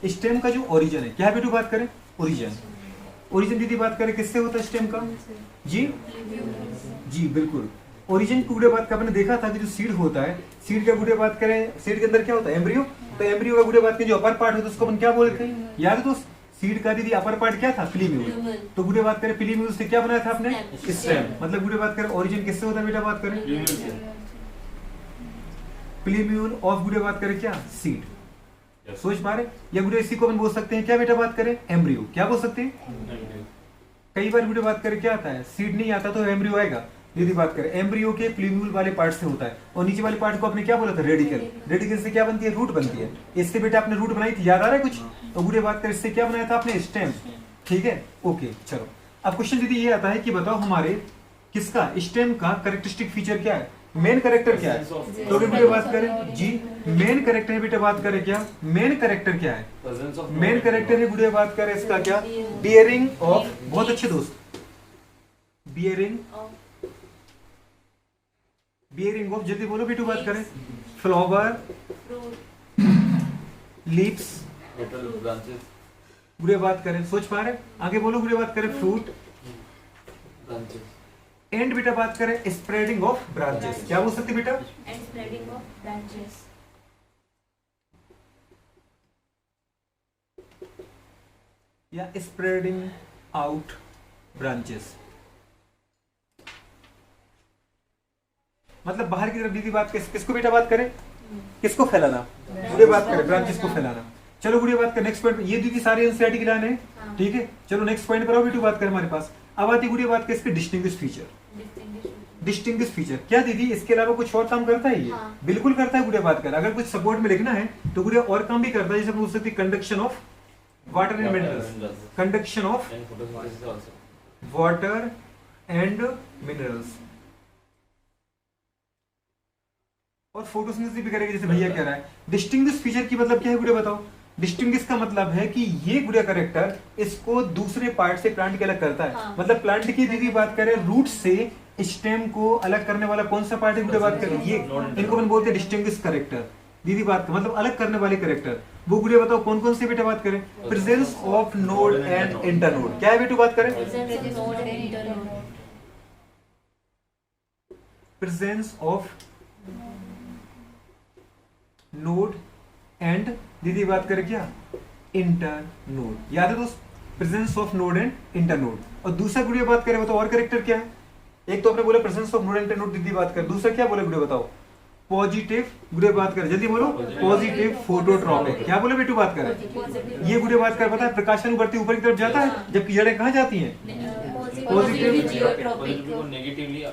Stem का जो origin है, क्या है बेटू बात करें, ओरिजिन। ओरिजिन दीदी बात करें किससे होता है स्टेम का, जी जी बिल्कुल। ओरिजिन की गुड़े बात का आपने देखा था कि जो सीड होता है, सीड का गुड़े बात करें, सीड के अंदर क्या होता है, एम्ब्रियो। तो एम्ब्रियो का गुड़े बात करें जो अपर पार्ट होता है उसको अपन क्या बोलते हैं, याद है दोस्त, सीड का दीदी अपर पार्ट क्या था, पिलीम्यूल। तो गुड़े बात करें पिलीम्यूल से क्या बनाया था आपने, स्टेम। मतलब गुड़े बात करें ओरिजिन किससे होता है बेटा बात करें, पिलीम्यूल ऑफ गुड़े बात करें क्या, सीड। सोच पा रहे, या गुड़े इसी को अपन बोल सकते हैं क्या बेटा बात करें, एम्ब्रियो। क्या बोल सकते हैं, कई बार गुड़े बात करें क्या आता है, सीड नहीं आता तो एम्ब्रियो आएगा। यदि बात करें एम्ब्रियो के प्लीम्यूल वाले पार्ट से होता है, और नीचे वाले पार्ट को आपने क्या बोला था, रेडिकल। रेडिकल से क्या बनती है, रूट बनती है। इससे बेटा आपने रूट बनाई थी, याद आ रहा है कुछ। तो गुड़े बात करें इससे क्या बनाया था आपने, स्टेम। ठीक है, ओके चलो। अब क्वेश्चन दीदी ये आता है कि बताओ हमारे किसका, स्टेम का कैरेक्टरिस्टिक फीचर क्या है, मेन कैरेक्टर क्या है। तो बेटा बात करें जी, मेन कैरेक्टर है बेटा बात करें क्या, मेन कैरेक्टर क्या है, मेन कैरेक्टर है गुड़े बात करें इसका क्या, बियरिंग ऑफ, बहुत अच्छे दोस्त, बियरिंग, बियरिंग ऑफ, जल्दी बोलो बेटू बात करें, फ्लावर, लीव्स, ब्रांचेस, गुड़े बात करें, सोच पा रहे, आगे बोलो गुड़े बात करें, फ्रूट, ब्रांचेस, एंड बेटा बात करें स्प्रेडिंग ऑफ ब्रांचेस। क्या बोल सकते बेटा, एंड स्प्रेडिंग ऑफ ब्रांचेस। या स्प्रेडिंग आउट ब्रांचेस। मतलब बाहर की तरफ दीदी बात किसको बेटा बात करें, किसको फैलाना, गुड़े बात करें ब्रांचेस को फैलाना। चलो गुड़े बात करें नेक्स्ट पॉइंट, ये दीदी सारे एनसीईआरटी की लाइन है, ठीक है। चलो नेक्स्ट पॉइंट पर आओ बेटू बात करें हमारे पास। अब आती गुड़े बात करें इसके डिस्टिंग्विश फीचर। डिस्टिंग्विश फीचर क्या दीदी, इसके अलावा कुछ और काम करता है ये, बिल्कुल करता है गुड़े बात कर। अगर कुछ सपोर्ट में लिखना है तो गुड़े और काम भी करता है, जैसे पूछ सकते conduction of water and minerals, conduction of water and minerals, और फोटोसिंथेसिस भी करेगा, जैसे भैया कह रहा है। डिस्टिंग्विश फीचर की मतलब क्या है गुड़े बताओ, डिस्टिंग्विश का मतलब है कि ये गुड़े कैरेक्टर इसको दूसरे पार्ट से प्लांट के अलग करता है। मतलब प्लांट की दीदी बात करें रूट से स्टेम को अलग करने वाला कौन सा पार्ट है गुड़े बात करें, ये इनको अपन बोलते हैं डिस्टिंग्विश कैरेक्टर। दीदी बात कर मतलब अलग करने वाले कैरेक्टर, वो गुड़े बताओ कौन कौन से बेटा बात करें, presence of node and internode. क्या है बेटू बात करें, प्रेजेंस ऑफ नोड एंड दीदी बात करें क्या, इंटरनोड। याद है दोस्त, presence of node and internode. और दूसरा गुड़िया बात करें बताओ और कैरेक्टर क्या है, एक तो आपने बोला presence of node and internode दीदी बात कर, दूसरा क्या बोले गुड़िया बताओ, पॉजिटिव गुड़िया बात कर, जल्दी बोलो, पॉजिटिव फोटोट्रॉपिक। क्या बोले बेटू बात करें, ये गुड़िया बात कर, पता है प्रकाशन बढ़ती ऊपर की तरफ जाता है, जबकि जड़ें कहाँ जाती हैं, positive negatively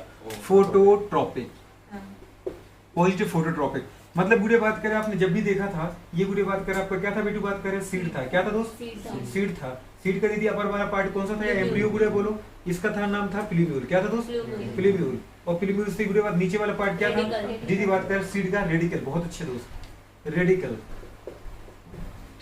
phototropic, positive phototropic. मतलब गुड़े बात करें आपने जब भी देखा था, ये गुड़े बात करें आपका क्या था बेटू बात करें, सीड था। क्या था दोस्त, सीड था। सीड का दीदी अपर वाला पार्ट कौन सा था, एम्ब्रियो गुड़े बोलो, इसका था नाम था पिलीम्यूल। क्या था दोस्त, पिलीम्यूल। और पिलीम्यूल से गुड़े बात नीचे वाला पार्ट क्या था, दीदी बात करें सीड का रेडिकल। बहुत अच्छे दोस्त, रेडिकल,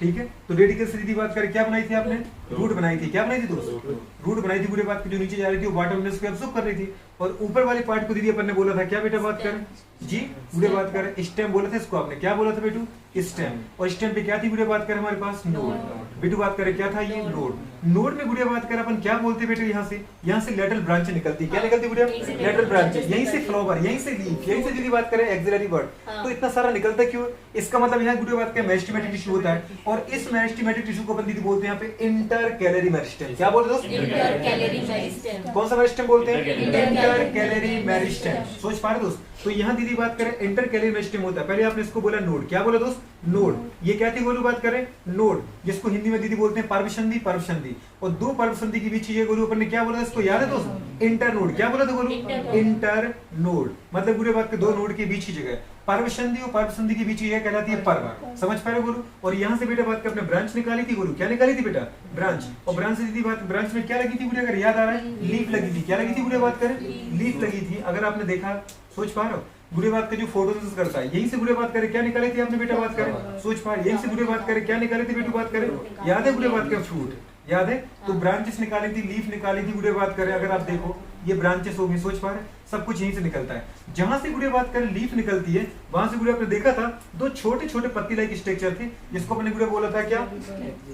ठीक है। तो रेडिकल से दीदी बात करें क्या बनाई थी आपने, रूट बनाई थी। क्या बनाई थी दोस्त, रूट बनाई थी। गुड़े बात की जो नीचे जा रही थी वो वाटर मिनरल्स को एब्सॉर्ब कर रही थी, और ऊपर वाले पार्ट को दीदी अपन ने बोला था क्या बेटा बात करें, जी गुड़े बात करें स्टेम बोला था इसको आपने। क्या बोला था बेटू, स्टेम। और स्टेम पे क्या थी गुड़े बात करें हमारे पास, नोड। बेटू बात करें क्या था ये, नोड। नोड में गुड़े बात करें अपन क्या बोलते बेटू, यहाँ से लेटरल ब्रांच निकलती, क्या निकलती गुड़िया, लेटरल ब्रांच। यहीं से फ्लावर, यहीं से लीफ, यहीं से दीदी बात करें एक्सिलरी वर्ड। तो इतना सारा निकलता क्यों, इसका मतलब यहाँ गुड़े बात करें मेरिस्टेमेटिक टिश्यू होता है, और इस मेरिस्टेमेटिक टिश्यू को अपन दीदी बोलते हैं यहाँ पे इंटरकैलरी मेरिस्टेम। क्या बोलते दोस्त, इंटरकैलरी मेरिस्टेम। कौन सा मेरिस्टेम बोलते हैं, इंटरकैलरी मेरिस्टेम। सोच पा रहे दोस्त। तो यहाँ दीदी बात करें इंटरकैलरी मेरिस्टेम होता है। पहले आपने इसको बोला नोड। क्या बोला दोस्त, नोड। ये क्या थी गोलू बात करें, नोड, जिसको हिंदी में दीदी बोलते हैं पर्वसंधि, पर्वसंधि। और दो पर्वसंधि के बीच ये गोलू अपन ने क्या बोला इसको, याद है दोस्त, इंटरनोड। क्या बोला था गोलू, इंटरनोड। मतलब पूरे बात के दो नोड के बीच की जगह पर्वसंधि और पर्वसंधि के बीच की जगह कहलाती है पर्व। समझ पा रहे हो गोलू। और यहाँ से बेटा बात कर अपने ब्रांच निकाली थी गोलू। क्या निकाली थी बेटा, ब्रांच। और ब्रांच से दीदी बात, ब्रांच में क्या लगी थी अगर याद आ रहा है, लीफ लगी थी। क्या लगी थी बुढ़े बात करें, लीफ लगी थी। अगर आपने देखा, सोच पा रहे हो, बुढ़े बात का जो फोटोसिंथेसिस करता है, यहीं से बुढ़े बात करें क्या निकाली थी आपने बेटा बात करें, सोच पा रहे, यहीं से बुढ़े बात करें क्या निकाली थी बेटू बात करें, याद है बुढ़े बात करें, फ्रूट याद है। तो ब्रांचेस निकाली थी, लीफ निकाली थी बुढ़े बात करें। अगर आप देखो ये ब्रांचेस हो गई, सोच पा रहे हैं? सब कुछ यहीं से निकलता है। जहां से गुड़िया बात करें लीफ निकलती है, वहां से गुड़िया आपने देखा था दो छोटे छोटे पत्ती लाइक स्ट्रक्चर थे, जिसको अपने गुड़िया बोला था क्या,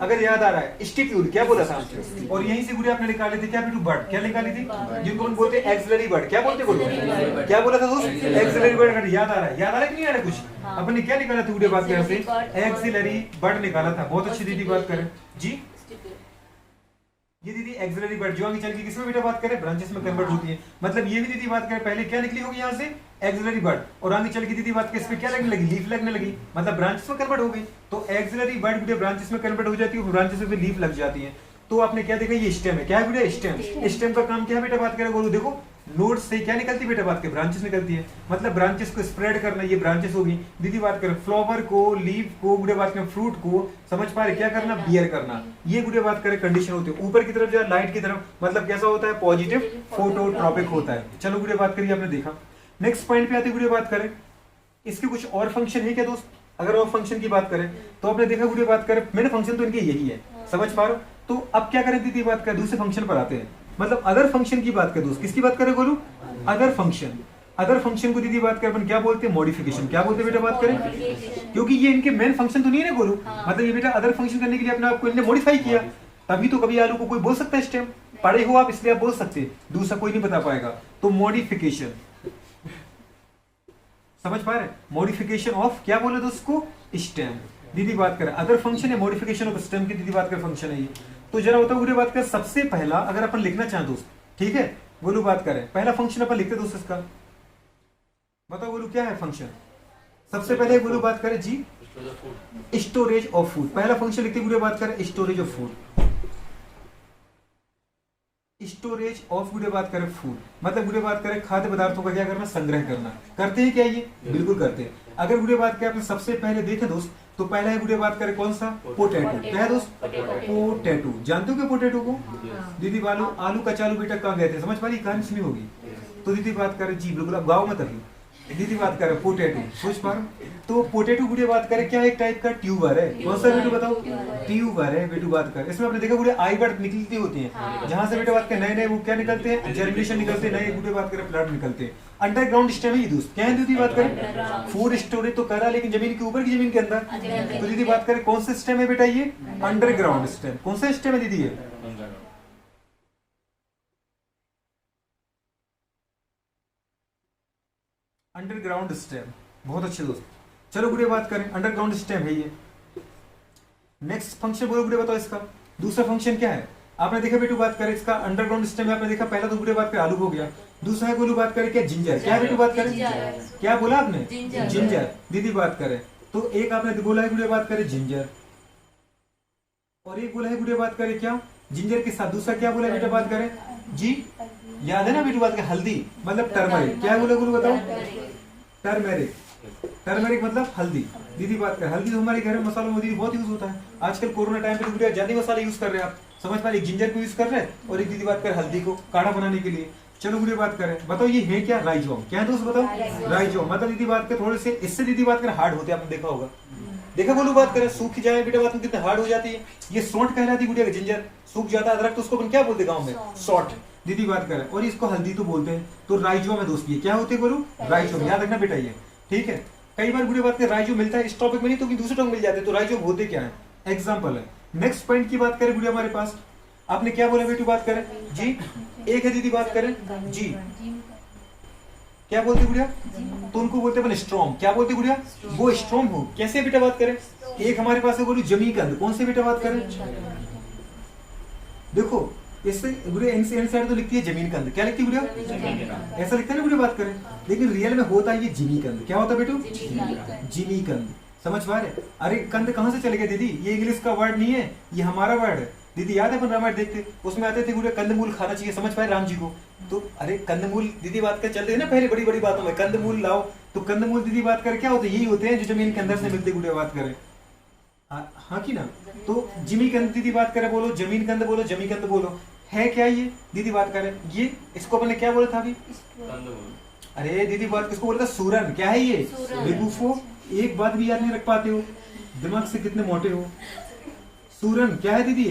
अगर याद आ रहा है, स्टिक्यूल, क्या बोला था? और यहीं से गुड़िया आपने निकाले थे क्या बेटू, बर्ड, क्या निकाली थी, जिनको हम बोलते हैं एक्सिलरी बर्ड, क्या बोलते बोलो, क्या बोला था दोस्त, एक्सिलरी बर्ड। अगर याद आ रहा है, याद आ रहा है कि नहीं आ रहा है कुछ? अपने क्या निकाला था गुड़िया बात करें से, एक्सिलरी बर्ड निकाला था। बहुत अच्छी दीदी बात करें जी, ये दीदी एक्सिलरी बर्ड जो आगे चल के किसमें बेटा बात करें, ब्रांचेस में कन्वर्ट होती है। मतलब ये भी दीदी बात करें पहले क्या निकली होगी यहाँ से, एक्सिलरी बर्ड, और आगे चल के दीदी बात करें इस पे क्या लगने लगी, लीफ लगने लगी, मतलब ब्रांचेस में कन्वर्ट हो गई। तो एक्सिलरी बर्ड बेटा ब्रांचेस में कन्वर्ट हो जाती है, ब्रांचेस में लीफ लग जाती है। तो आपने क्या देखा, ये स्टेम है, क्या है बेटा, स्टेम। स्टेम का काम क्या है बेटा बात करें, बोलो देखो, नोड्स से क्या निकलती है बेटा बात करें, ब्रांचेस निकलती है, मतलब ब्रांचेस को स्प्रेड करना, ये ब्रांचेस होगी। दीदी बात करें फ्लावर को, लीफ को, गुड़े बात करें फ्रूट को, समझ पा रहे क्या करना, बियर करना, ये गुड़े बात करें कंडीशन होती है। ऊपर की तरफ जो लाइट की तरफ, मतलब कैसा होता है, पॉजिटिव फोटोट्रॉपिक होता है। चलो गुड़े बात करिए, आपने देखा। नेक्स्ट पॉइंट पे आते गुड़े बात करें, इसके कुछ और फंक्शन है क्या दोस्त? अगर और फंक्शन की बात करें तो आपने देखा गुड़े बात करें, मेन फंक्शन तो इनके यही है, समझ पा रहे हो? तो अब क्या करें दीदी बात करें, दूसरे फंक्शन पर आते हैं। मतलब अदर फंक्शन की बात करें दोस्त, किसकी बात करें बोलू, अदर फंक्शन। अदर फंक्शन को दीदी बात करें अपन क्या बोलते हैं, मॉडिफिकेशन। क्या बोलते हैं बेटा बात करें, क्योंकि ये इनके मेन फंक्शन तो नहीं है ना बोलू, मतलब ये बेटा अदर फंक्शन करने के लिए अपने आपको इन्हें मॉडिफाई किया, तभी तो कभी आलू को कोई बोल सकता है स्टेम, पढ़े हो आप इसलिए आप बोल सकते हैं, दूसरा कोई नहीं बता पाएगा। तो मॉडिफिकेशन, समझ पा रहे, मॉडिफिकेशन ऑफ क्या बोले दोस्त को, स्टेम। दीदी बात करें अदर फंक्शन है, मॉडिफिकेशन ऑफ स्टेम की दीदी बात करें फंक्शन है ये। तो जरा बताओ गुरु बात कर, सबसे पहला अगर अपन लिखना चाहें दोस्त, ठीक है, बोलू बात करें पहला फंक्शन अपन लिखते दोस्त इसका, बताओ बोलू क्या है फंक्शन? सबसे पहले बोलू बात करें जी, स्टोरेज ऑफ फूड। पहला फंक्शन लिखते गुरु बात करें storage of food, storage of गुड़े बात करें फूड, मतलब गुड़े बात करें खाद्य पदार्थों का क्या करना, संग्रह करना। करते हैं क्या ये? बिल्कुल करते हैं। अगर गुड़े बात करें आपने सबसे पहले देखे दोस्त, तो पहला है गुड़े बात करें कौन सा, पोटैटो। क्या है दोस्त, पोटैटो। जानते हो क्या पोटैटो को? दीदी वालों आलू कचालू बेटा कहाँ गए थे, समझ पा रही, कहानी सुनी होगी। तो दीदी बात करें जी बिल्कुल, अब गाँव मत अभी, दीदी बात करें पोटैटो, सोच पा रहे। तो पोटैटो गुड़े बात करें क्या, एक टाइप का ट्यूबर है। कौन सा बेटू बताओ, ट्यूबर है बेटू बात कर। इसमें आपने देखा गुड़े आई बर्ड निकलती होती हैं, जहां से बेटा बात करें नए नए वो क्या निकलते हैं, जर्मिनेशन निकलते हैं, नए गुड़े बात करें प्लांट निकलते हैं। अंडरग्राउंड स्टेम है ये दोस्त। क्या है दीदी बात करें, फूड स्टोरेज तो करा, लेकिन जमीन के ऊपर की जमीन के अंदर। तो दीदी बात करें कौन सा स्टेम है बेटा, ये अंडरग्राउंड स्टेम। कौन सा स्टेम है दीदी, ये अंडरग्राउंड स्टेम। बहुत अच्छे दोस्त। चलो गुड़े बात करें, अंडरग्राउंड स्टेम है ये। नेक्स्ट फंक्शन बोलो गुड़े बताओ इसका, दूसरा फंक्शन क्या है? आपने देखा बेटू बात करें इसका अंडरग्राउंड सिस्टम में, आपने देखा पहला तो गुड़े बात करें आलू हो गया, दूसरा है गोलू बात करें क्या, जिंजर। क्या है बेटू बात करें, क्या बोला आपने, जिंजर। दीदी बात करें तो एक आपने बोला है गुड़े बात करें जिंजर, और एक बोला है गुड़े बात करें क्या, जिंजर के साथ दूसरा क्या बोला बेटा बात करें जी, याद है ना बेटू बात करें, हल्दी मतलब टर्मरिक। क्या बोला गुरु बताओ, टर्मेरिक। टर्मेरिक मतलब हल्दी। दीदी बात कर, हल्दी तो हमारे घर में मसालों में दीदी बहुत यूज होता है। आजकल कोरोना टाइम पे तो ज्यादा मसाला यूज कर रहे हैं आप, समझ पा रहे, एक जिंजर को यूज कर रहे हैं और एक दीदी बात कर हल्दी को काढ़ा बनाने के लिए। चलो गुड़े बात करें, बताओ ये है क्या, राइजोम। क्या है दोस्त बताओ, राइजोम। मतलब दीदी बात कर थोड़े से इससे दीदी बात कर हार्ड होते हैं, आपने देखा होगा, देखा बोलू बात करें सूख जाए बेटा बात कितने हार्ड हो जाती है। ये सौंठ कहलाती गुड़िया का, जिंजर सूख जाता है अदरक तो उसको अपन क्या बोलते गाँव में, सौंठ। दीदी बात करें और इसको हल्दी तो बोलते हैं। तो राइजोम है दोस्त, ये क्या होते हैं बोलू, राइजोम। याद रखना बेटा ये, ठीक है। कई बार गुड़े बात करें राइजो मिलता है इस टॉपिक में नहीं तो दूसरे टॉपिक मिल जाते हैं, तो राइजो होते क्या है, एग्जांपल है। नेक्स्ट पॉइंट की बात करें गुड़िया हमारे पास, आपने क्या बोला बेटू बात करें जी, एक है दीदी बात करें जी, क्या बोलते गुड़िया, तो उनको बोलते हैं स्ट्रॉन्ग। क्या बोलते गुड़िया, वो स्ट्रॉन्ग हो। कैसे बेटा बात करें, एक हमारे पास है बोलू जमीकंद। कौन से बेटा बात करें, देखो इससे गुड़िया साइड तो लिखती है जमीन कंद। क्या लिखती है गुड़िया, ऐसा लिखता है ना गुड़िया बात करें, लेकिन रियल में होता है ये जिमी कंद। क्या होता है बेटू, जिमी कंद। समझ पा रहे, अरे कंद कहाँ से चले गए दीदी, ये इंग्लिश का वर्ड नहीं है, ये हमारा वर्ड है। दीदी याद है अपन रामायण देखते उसमें आते थे गुड़िया कंदमूल खाना चाहिए, समझ पाए राम जी को। तो अरे कंदमूल दीदी बात कर चलते हैं ना पहले बड़ी बड़ी बातों में, कंदमूल लाओ। तो कंदमूल दीदी बात कर क्या होते हैं, यही होते हैं जो जमीन के अंदर से मिलते गुड़िया बात करें, हाँ की ना। तो जिमी कंद दीदी बात करें बोलो, जमीन कंद बोलो, जमी कंद बोलो। है क्या ये दीदी बात करें, ये इसको अपने क्या बोला था अभी, अरे दीदी बात किसको बोला था, सूरन। क्या है ये, बेवकूफो, एक बात भी याद नहीं रख पाते हो, दिमाग से कितने मोटे हो। सूरन क्या है दीदी,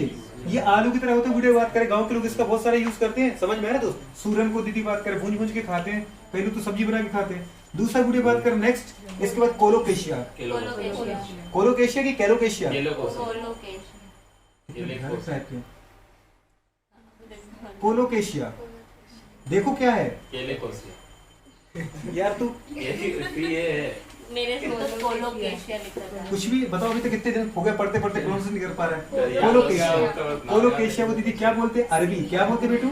ये आलू की तरह होते हैं गुड़िया बात करें। गांव के लोग इसका बहुत सारा यूज करते हैं, समझ में आ रहा है दोस्त। सूरन को दीदी बात करें भूंज भूंज के खाते हैं, पहले तो सब्जी बना के खाते हैं। दूसरा गुड़िया बात करें नेक्स्ट, इसके बाद कोलोकेशिया। कोलोकेशिया की कैलोकेशिया? कोलोकेशिया देखो क्या है यार तू मेरे तो कोलोकेशिया लिखा था। कुछ भी बताओ, अभी तक कितने दिन हो गए पढ़ते पढ़ते प्रोनाउंस नहीं कर पा रहा है। कोलोकेशिया, कोलोकेशिया को दीदी क्या बोलते हैं? अरबी। क्या बोलते हैं बेटू?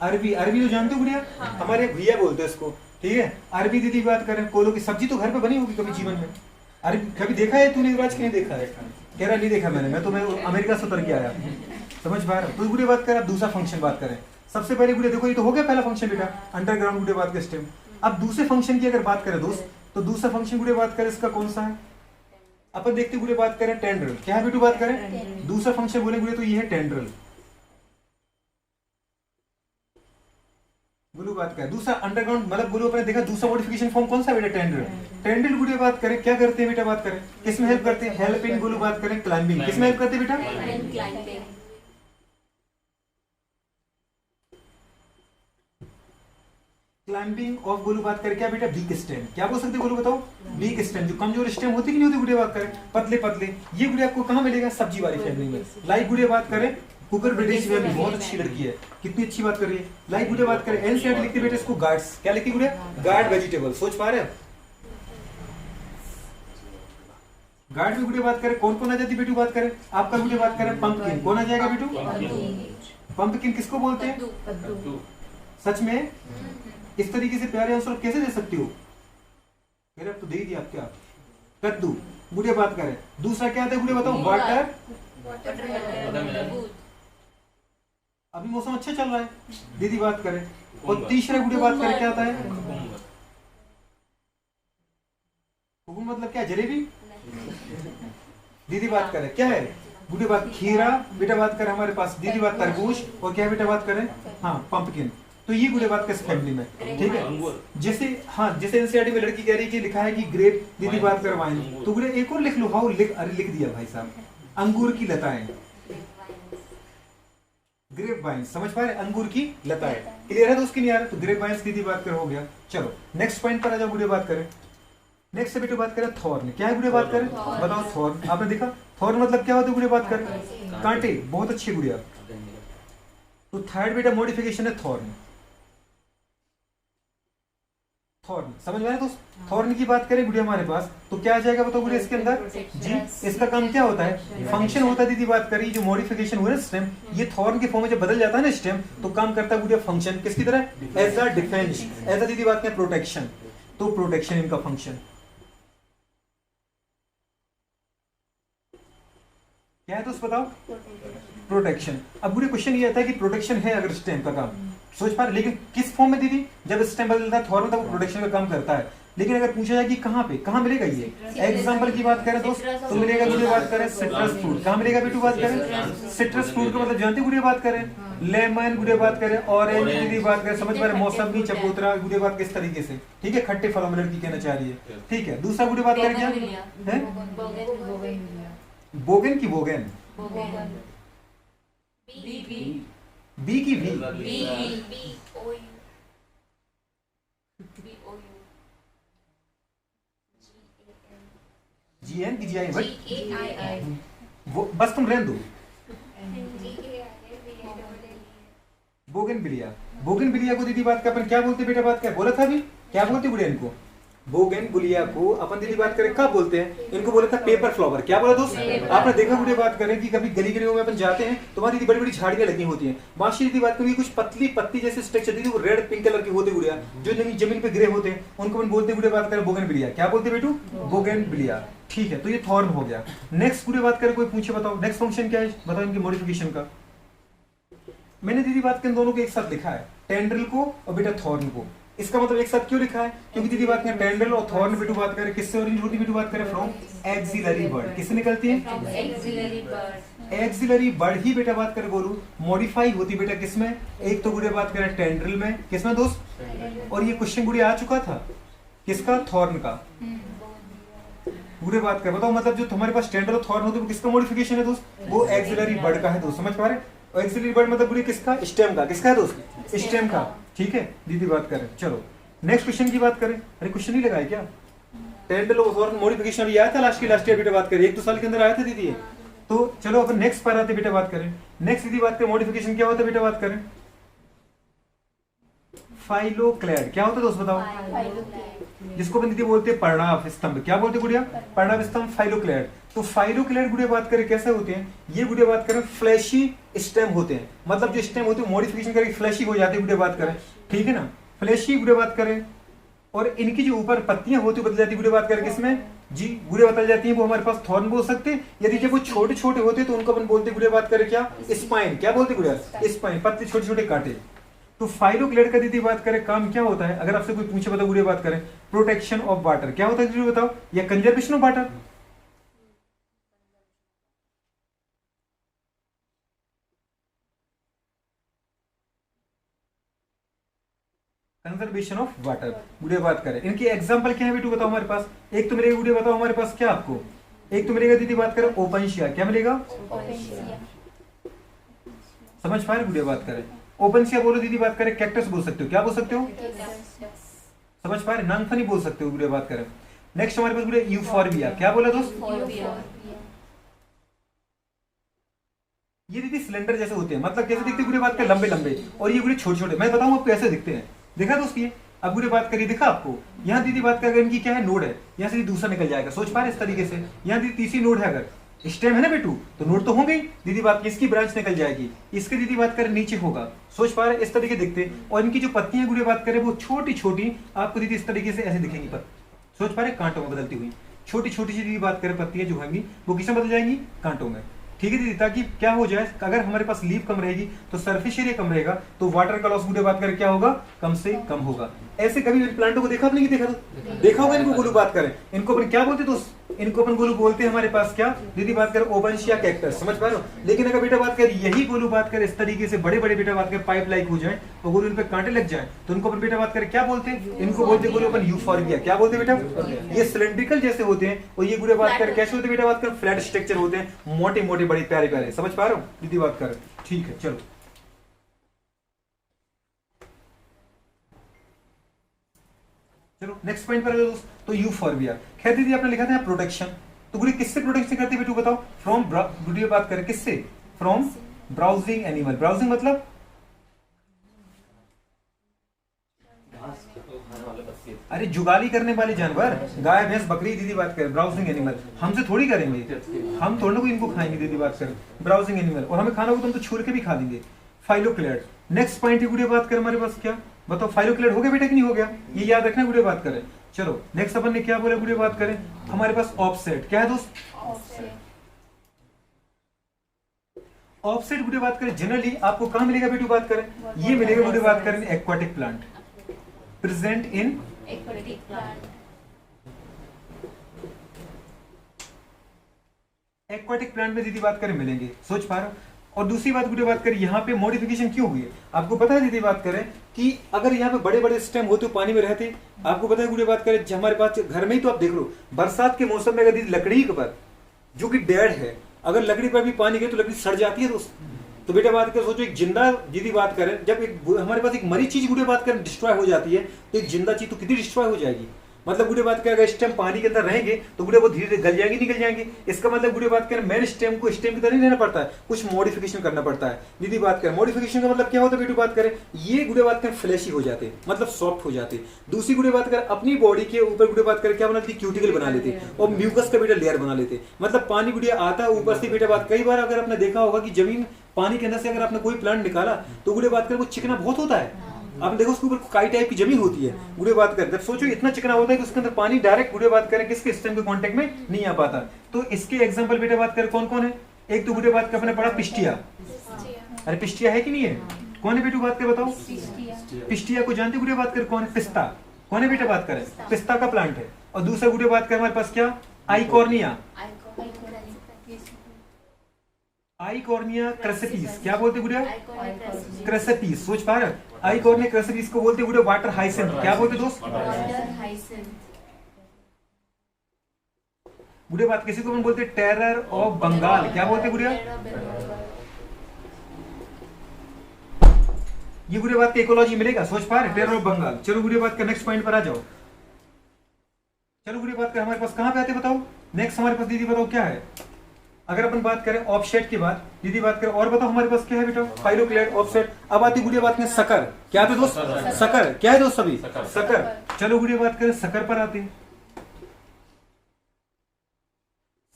अरबी। अरबी तो जानते हो गुड़िया? हमारे भैया बोलते हैं इसको, ठीक है। अरबी दीदी बात करें। कोलो की सब्जी तो घर पे बनी होगी कभी जीवन में। अरबी कभी देखा है तूने युवराज? कहीं देखा है? कह रहा नहीं देखा मैंने, मैं तो मैं अमेरिका से उतर के आया। समझ पा रहा? तो गुड़िया बात करें। अब दूसरा फंक्शन बात करें। सबसे पहले गुड़िया देखो, ये तो हो गया पहला फंक्शन बेटा, अंडरग्राउंड गुड़िया बात के स्टेम। अब दूसरे फंक्शन की अगर बात करें दोस्त, तो दूसरा फंक्शन गुड़िया बात करें इसका कौन सा है? अपन देखते गुड़िया बात करें टेंड्रल। क्या है बेटू बात करें? दूसरा फंक्शन बोले गुड़िया तो ये है टेंड्रल। गुरु बात करें दूसरा अंडरग्राउंड, मतलब गुरु अपने देखा दूसरा मॉडिफिकेशन फॉर्म कौन सा बेटा? टेंड्रल। टेंड्रल गुरु बात करें क्या करते हैं बेटा? बात करें किसमें हेल्प करते हैं? हेल्प इन गुरु बात करें क्लाइंबिंग। किसमें हेल्प करते हैं बेटा? क्लाइंबिंग ऑफ गोलू बात करें क्या बेटा? Week stem. क्या बोल सकते गोलू बताओ? Week stem. जो कमजोर स्टेम होती कि नहीं होती गुड़िया बात करें, पतले पतले, ये गुड़िया आपको कहाँ मिलेगा? सब्जी वाली फैमिली में। लाइक गुड़िया बात करें कुकर ब्रिटिश फैमिली, बहुत अच्छी लड़की है, कितनी अच्छी बात कर रही है। लाइक गुड़िया बात करें एनसीईआरटी लिखती बेटा इसको गार्ड्स। क्या लिखती गुड़िया? Guard vegetable. सोच पा रहे हैं? गार्ड में गुड़िया बात करें कौन कौन आ जाती बेटू? बात करें आपका गुड़िया बात करें पंपकिन। कौन आ जाएगा बेटू? पंपकिन किसको बोलते हैं? सच में इस तरीके से प्यारे आंसर कैसे दे सकती हो? मेरे अब तो दे दिया। आप क्या? कद्दू। गुड़िया बात करें दूसरा क्या आता है गुड़िया बताओ? वाटर। अभी मौसम अच्छा चल रहा है, दीदी बात करें। और तीसरा गुड़िया बात करें क्या आता है? हुकुम मतलब क्या? जलेबी। दीदी बात करें क्या है? गुड़िया बात खीरा। बेटा बात करें हमारे पास दीदी बात तरबूज। और क्या बेटा बात करें? हाँ पंपकिन। तो ये गुड़िया बात किस फैमिली में? ठीक है। जैसे हाँ जैसे एनसीईआरटी में लड़की कह रही है कि लिखा है कि ग्रेप, दीदी बात कर वाइन, तो गुड़िया एक और लिख लो। हाउ लिख, अरे लिख दिया भाई साहब, अंगूर की लताएं। ग्रेप वाइन, समझ पा रहे? अंगूर की लताएं। क्लियर है दोस्त कि नहीं आ रहा? तो ग्रेप वाइन दीदी बात कर हो गया। चलो नेक्स्ट पॉइंट पर आ जाओ गुड़िया बात करें। नेक्स्ट बेटे बात करें थॉर्न। क्या है गुड़िया बात करें? बताओ थॉर्न। आपने देखा थॉर्न मतलब क्या होता है गुड़िया बात करें? कांटे। बहुत अच्छी गुड़िया। तो थर्ड बेटा मॉडिफिकेशन है थॉर्न। थॉर्न समझ में आया दोस्त? थॉर्न की बात करें गुड़िया हमारे पास तो क्या आ जाएगा बताओ गुड़िया इसके अंदर? जी इसका काम क्या होता है? फंक्शन होता है दीदी बात करी। जो मॉडिफिकेशन हुआ है स्टेम, ये थॉर्न के फॉर्म में जब बदल जाता है ना स्टेम, तो काम करता है गुड़िया फंक्शन किसकी तरह? As a defense, as a दीदी बात करें प्रोटेक्शन। तो प्रोटेक्शन इनका फंक्शन क्या है दोस्त बताओ? प्रोटेक्शन। अब गुड़िया क्वेश्चन ये आता है कि प्रोटेक्शन है अगर स्टेम का काम, सोच पा रहे, लेकिन किस फॉर्म में दीदी? जब स्टेम बदलता है थॉर्न, तब वो प्रोटेक्शन का काम करता है। लेकिन अगर पूछा जाए कि कहाँ पे, कहाँ मिलेगा ये? एग्जांपल की बात करें दोस्त तो मिलेगा गुड़िया बात करें सिट्रस फ्रूट। कहाँ मिलेगा बेटू बात करें? सिट्रस फ्रूट का मतलब जानते गुड़िया बात करें? लेमन गुड़िया बात करें, ऑरेंज गुड़िया बात करें, समझ पा रहे? मौसमी, चकोतरा गुड़िया बात किस तरीके से, ठीक है, खट्टे फलों में लड़की कहना चाह रही है, ठीक है। दूसरा गुड़िया बात करें क्या है? बोगन की बोगन, बी की भी, GN की GI वो बस तुम रहने दो। बोगनविलिया। बोगनविलिया को दीदी बात का अपन क्या बोलते बेटा? बात क्या बोला था अभी? क्या बोलते गुड़िया इनको? बोगनविलिया को अपन दीदी बात करें क्या बोलते हैं? इनको बोला था पेपर फ्लावर। क्या बोला दोस्त? आपने देखा गुड़िया बात करें कि कभी गली गलियों में अपन जाते हैं तो वहां दीदी बड़ी बड़ी झाड़ियां लगी होती हैं। बांशी दीदी बात करें कुछ पतली पत्ती जैसे स्ट्रक्चर दीदी वो रेड पिंक कलर की होती गुड़िया, जो जमीन पे गिरे होते हैं, उनको अपन बोलते गुड़िया बात करें बोगनविलिया। क्या बोलते बेटू? बोगनविलिया। ठीक है, तो ये थॉर्न हो गया। नेक्स्ट गुड़िया बात करें कोई पूछे बताओ नेक्स्ट फंक्शन क्या है? बताओ इनकी मॉडिफिकेशन का। मैंने दीदी बात करें दोनों को एक साथ लिखा है, टेंड्रल को और बेटा थॉर्न को। इसका मतलब एक साथ क्यों लिखा है? क्योंकि दीदी बात करें टेंड्रल और थॉर्न बेटू बात करें किससे ओरिजिन होती है बेटू बात करें? From axillary word. किससे निकलती है? एक्सिलरी वर्ड ही बेटा बात करें गोलू मॉडिफाई होती बेटा किसमें? एक तो गुड़िया बात करें टेंड्रल में, किसमें दोस्त? और ये क्वेश्चन गुड़िया आ चुका था किसका? थॉर्न का। पूरे बात कर बताओ, मतलब जो तुम्हारे पास टेंडर ऑफ थॉर्न होते हैं वो किसका मॉडिफिकेशन है दोस्त? वो एक्सिलरी बर्ड का है दोस्त, समझ पा रहे? और एक्सिलरी बर्ड मतलब पूरी किसका? स्टेम का। किसका है दोस्त? स्टेम का। ठीक है दीदी बात करें। चलो नेक्स्ट क्वेश्चन की बात करें। अरे क्वेश्चन नहीं लगाया क्या? टेंडर ऑफ थॉर्न मॉडिफिकेशन अभी आया था लास्ट ईयर बेटा, बात करें 1-2 साल के अंदर आया था दीदी। तो चलो अपन नेक्स्ट पर आते बेटा, बात करें नेक्स्ट दीदी बात करें मॉडिफिकेशन क्या होता है बेटा, बात करें फाइलोक्लैड। क्या होता है दोस्त बताओ? जिसको अपन दीदी बोलते हैं पर्णाभ स्तंभ। क्या बोलते गुड़िया? पर्णाभ स्तंभ, फाइलोक्लैड। तो फाइलोक्लैड गुड़िया बात करें कैसे होते हैं? ये गुड़िया बात करें फ्लैशी स्टेम होते हैं, मतलब जो स्टेम होते हैं मॉडिफिकेशन करके फ्लैशी हो जाते हैं गुड़िया बात करें, ठीक है ना? फ्लैशी गुड़िया बात करें, और इनकी जो ऊपर पत्तियां होती है बदल जाती है गुड़िया बात करें किसमें? जी गुड़िया बदल जाती है, वो हमारे पास थॉर्न बोल सकते हैं। यदि जब वो छोटे छोटे होते हैं तो उनको अपन बोलते गुड़िया बात करें क्या? स्पाइन। क्या बोलते गुड़िया? स्पाइन, पत्ते छोटे छोटे कांटे। तो फाइलोक्लैड का दीदी बात करें काम क्या होता है? अगर आपसे कोई पूछे बताओ गुड़िया बात करें प्रोटेक्शन ऑफ वाटर। क्या होता है दीदी बताओ? या conservation of water? Conservation of water गुड़िया बात करें। इनकी एग्जांपल क्या है बेटू बताओ हमारे पास? एक तो मिलेगा गुड़िया बताओ हमारे पास क्या आपको? एक तो मिलेगा दीदी बात करें ओपनशिया। क्या मिलेगा? समझ पा रहे गुड़िया बात करें? ओपनशिया बोलो दीदी बात करें, कैक्टस बोल सकते हो। क्या बोल सकते हो? समझ पा रहे? नांगफनी बोल सकते हो गुड़िया बात करें। नेक्स्ट हमारे पास गुड़िया यूफॉर्बिया। क्या बोला दोस्त? ये दीदी सिलेंडर जैसे होते हैं, मतलब कैसे दिखते हैं गुड़िया बात करें? लंबे लंबे। और ये गुड़िया छोटे छोटे। मैं बताऊं आपको कैसे दिखते हैं? देखा दोस्त ये? अब गुड़िया बात करिए, दिखा आपको? यहाँ दीदी बात कर, इनकी क्या है? नोड है। यहाँ से दूसरा निकल जाएगा। सोच पा रहे इस तरीके से? यहाँ दीदी तीसरी नोड है, अगर स्टेम है ना बेटू तो नोड तो होंगे दीदी बात की, इसकी ब्रांच निकल जाएगी, इसके दीदी बात करें नीचे होगा। सोच पा रहे? इस तरीके दिखते। और इनकी जो पत्तियां गुड़िया बात करें वो छोटी छोटी आपको दीदी इस तरीके से ऐसे दिखेंगी। पर सोच पा रहे? कांटों में बदलती हुई छोटी छोटी सी दीदी बात करें पत्तियां जो होंगी वो किसमें बदल जाएंगी? कांटों में। ठीक है दीदी, ताकि क्या हो जाए, अगर हमारे पास लीफ कम रहेगी तो सरफेस एरिया कम रहेगा, तो वाटर का लॉस गुड़िया बात करें क्या होगा? कम से कम होगा। ऐसे कभी प्लांटों को देखा आपने कि देखा? तो देखा होगा। इनको गोलू बात करें, इनको अपन क्या बोलते दोस्त? इनको अपन गोलू बोलते हैं हमारे पास क्या दीदी बात करें? ओबनशिया कैक्टस। समझ पा रहे हो? लेकिन अगर बेटा बात करें यही गोलू बात करें इस तरीके से बड़े बड़े बेटा बात करें पाइप लाइक हो जाए और गोलू इन पे कांटे लग जाए तो इनको अपन बेटा बात करें क्या बोलते हैं? इनको बोलते गोलू अपन यूफॉर्बिया। क्या बोलते बेटा? ये सिलेंड्रिकल जैसे होते हैं और ये गुड़िया बात करें कैसे होते हैं बेटा बात करें? फ्लैट स्ट्रक्चर होते हैं, मोटे मोटे बड़े प्यारे प्यारे। समझ पा रहे हो दीदी बात करें? ठीक है चलो चलो नेक्स्ट पॉइंट पर आ जाओ दोस्त। तो यूफॉर्बिया। खैर दीदी आपने लिखा था प्रोटेक्शन, तो गुड़िया किससे प्रोटेक्शन करती है बेटू बताओ? फ्रॉम, गुड़िया बात करें किससे? From browsing animal. ब्राउजिंग मतलब अरे जुगाली करने वाले जानवर, गाय भैंस बकरी दीदी बात करें। ब्राउजिंग एनिमल हमसे थोड़ी करेंगे, हम थोड़ी ना कोई इनको खाएंगे दीदी बात करें। ब्राउजिंग एनिमल, और हमें खाना हो तो हम तो छूर के भी खा लेंगे। फाइलोक्लैड। नेक्स्ट पॉइंट है गुड़िया बात करें हमारे पास क्या बताओ? फाइलोक्लैड हो गया बेटा कि नहीं हो गया? ये याद रखना गुड़िया बात करें। चलो नेक्स्ट अपन ने क्या बोला गुड़िया बात करें? हमारे पास ऑफसेट। क्या है दोस्त? ऑफसेट गुड़िया बात करें जनरली आपको कहां मिलेगा बेटू बात करें? ये मिलेगा गुड़िया बात करें aquatic plant, present in aquatic plant. Aquatic plant में दीदी बात करें मिलेंगे। सोच पा रहे हो? और दूसरी बात गुड़िया बात करें यहाँ पे मॉडिफिकेशन क्यों हुई है आपको पता है दीदी बात करें? कि अगर यहाँ पे बड़े बड़े स्टेम होते पानी में रहते, आपको पता है गुड़िया बात करें हमारे पास घर में ही तो आप देख लो बरसात के मौसम में अगर दीदी लकड़ी के पर जो कि डेड है, अगर लकड़ी पर भी पानी गिरे तो लकड़ी सड़ जाती है दोस्त। तो बेटा बात कर सोचो एक जिंदा दीदी बात करें, जब एक हमारे पास एक मरी चीज गुड़िया बात करें डिस्ट्रॉय हो जाती है तो एक जिंदा चीज तो कितनी डिस्ट्रॉय हो जाएगी। मतलब गुड़िया बात करें अगर स्टेम पानी के अंदर रहेंगे तो गुड़िया वो धीरे धीरे गल जाएंगे, निकल जाएंगे। इसका मतलब गुड़िया बात करें मेन स्टेम को स्टेम की तरह नहीं रहना पड़ता है, कुछ मॉडिफिकेशन करना पड़ता है दीदी बात करें। मॉडिफिकेशन का मतलब क्या होता है बेटू बात करें? ये गुड़िया बात करें फ्लैशी हो जाते, मतलब सॉफ्ट हो जाते। दूसरी गुड़िया बात करें अपनी बॉडी के ऊपर गुड़िया बात करें क्या बना लेती? क्यूटिकल बना लेते और म्यूकस का बेटा लेयर बना लेते। मतलब पानी गुड़िया आता है ऊपर से बेटा बात, कई बार अगर आपने देखा होगा कि जमीन पानी के अंदर से अगर आपने कोई प्लांट निकाला तो गुड़िया बात करें वो चिकना बहुत होता है। आप देखो उसके ऊपर काई टाइप की जमीन होती है गुड़िया बात करें, जब सोचो इतना चिकना होता है कि उसके अंदर पानी डायरेक्ट गुड़िया बात करें किसके स्टेम के कांटेक्ट में नहीं आ पाता। तो इसके एग्जांपल बेटा बात करें कौन कौन है? एक तो गुड़िया बात कर अपने पढ़ा पिस्टिया। अरे पिस्टिया है कि नहीं है? कौन है बेटू बात कर बताओ? पिस्टिया को जानते गुड़िया बात कर? कौन है? पिस्ता। कौन है बेटा बात करें? पिस्ता का प्लांट है। और दूसरा गुड़िया बात कर हमारे पास क्या? आइकॉर्निया। आइकॉर्निया क्रेसेपिस। क्या बोलते गुड़िया? क्रेसेपिस। सोच पा रहे? आइकॉर्निया क्रेसेपिस को बोलते गुड़िया वाटर हाइसेंथ। क्या बोलते दोस्त? गुड़िया बात किसी को हम बोलते हैं टेरर ऑफ बंगाल, क्या बोलते हैं गुड़िया? ये गुड़िया बात का इकोलॉजी मिलेगा, सोच पा रहे, टेरर ऑफ बंगाल। चलो गुड़िया बात का नेक्स्ट पॉइंट पर आ जाओ। चलो गुड़िया बात का हमारे पास कहां पे आते बताओ, नेक्स्ट हमारे पास दीदी बताओ क्या है। अगर अपन बात करें ऑफसेट की बात, दीदी बात करें और बताओ हमारे पास क्या है बेटा, फाइलोक्लेड, ऑफसेट। अब आती गुड़िया बात में सकर, क्या थे दोस्त? सकर, क्या है दोस्त सभी? सकर। चलो गुड़िया बात करें सकर पर आते हैं।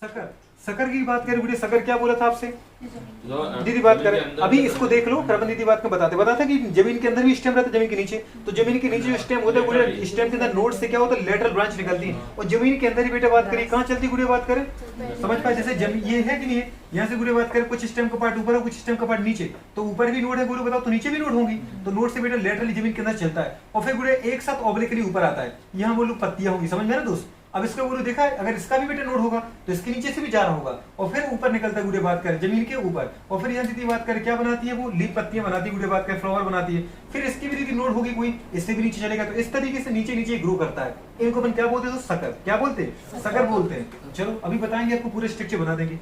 सकर, सकर की बात करें गुड़िया, सकर क्या बोला था आपसे? दीदी बात करें अभी इसको देख लो, फिर अपन दीदी बात में बताते कि जमीन के अंदर भी स्टेम रहता है, जमीन के नीचे। तो जमीन के नीचे जो स्टेम होता है गुड़िया, स्टेम के अंदर नोड से क्या होता है, लेटरल ब्रांच निकलती है। और जमीन के अंदर ही बेटा बात करिए कहाँ चलती है गुड़िया बात करें, समझ पाए? जैसे जमीन ये है कि नहीं है, यहाँ से गुड़िया बात करें कुछ स्टेम का पार्ट ऊपर है, कुछ स्टेम का पार्ट नीचे। तो ऊपर भी नोड है गुरु बताओ, तो नीचे भी नोड होंगी। तो नोड से बेटा लेटरली जमीन के अंदर चलता है और फिर गुड़िया एक साथ ऑब्लिकली ऊपर आता है। यहाँ बोलो पत्तियां होंगी, समझ में ना दोस्त? अब इसका गुरु देखा है, अगर इसका भी बेटा नोड होगा तो इसके नीचे से भी जा रहा होगा और फिर ऊपर निकलता है गुड़िया बात करें जमीन के ऊपर। और फिर यहाँ दीदी बात करें क्या बनाती है, वो लीफ पत्तियां बनाती है गुड़िया बात करें, फ्लावर बनाती है। फिर इसकी भी दीदी नोड होगी कोई, इससे भी नीचे चलेगा। तो इस तरीके से नीचे नीचे ग्रो करता है। इनको अपन क्या बोलते हैं? सकर, क्या बोलते हैं? सकर बोलते हैं। चलो अभी बताएंगे आपको, पूरे स्ट्रक्चर बना देंगे।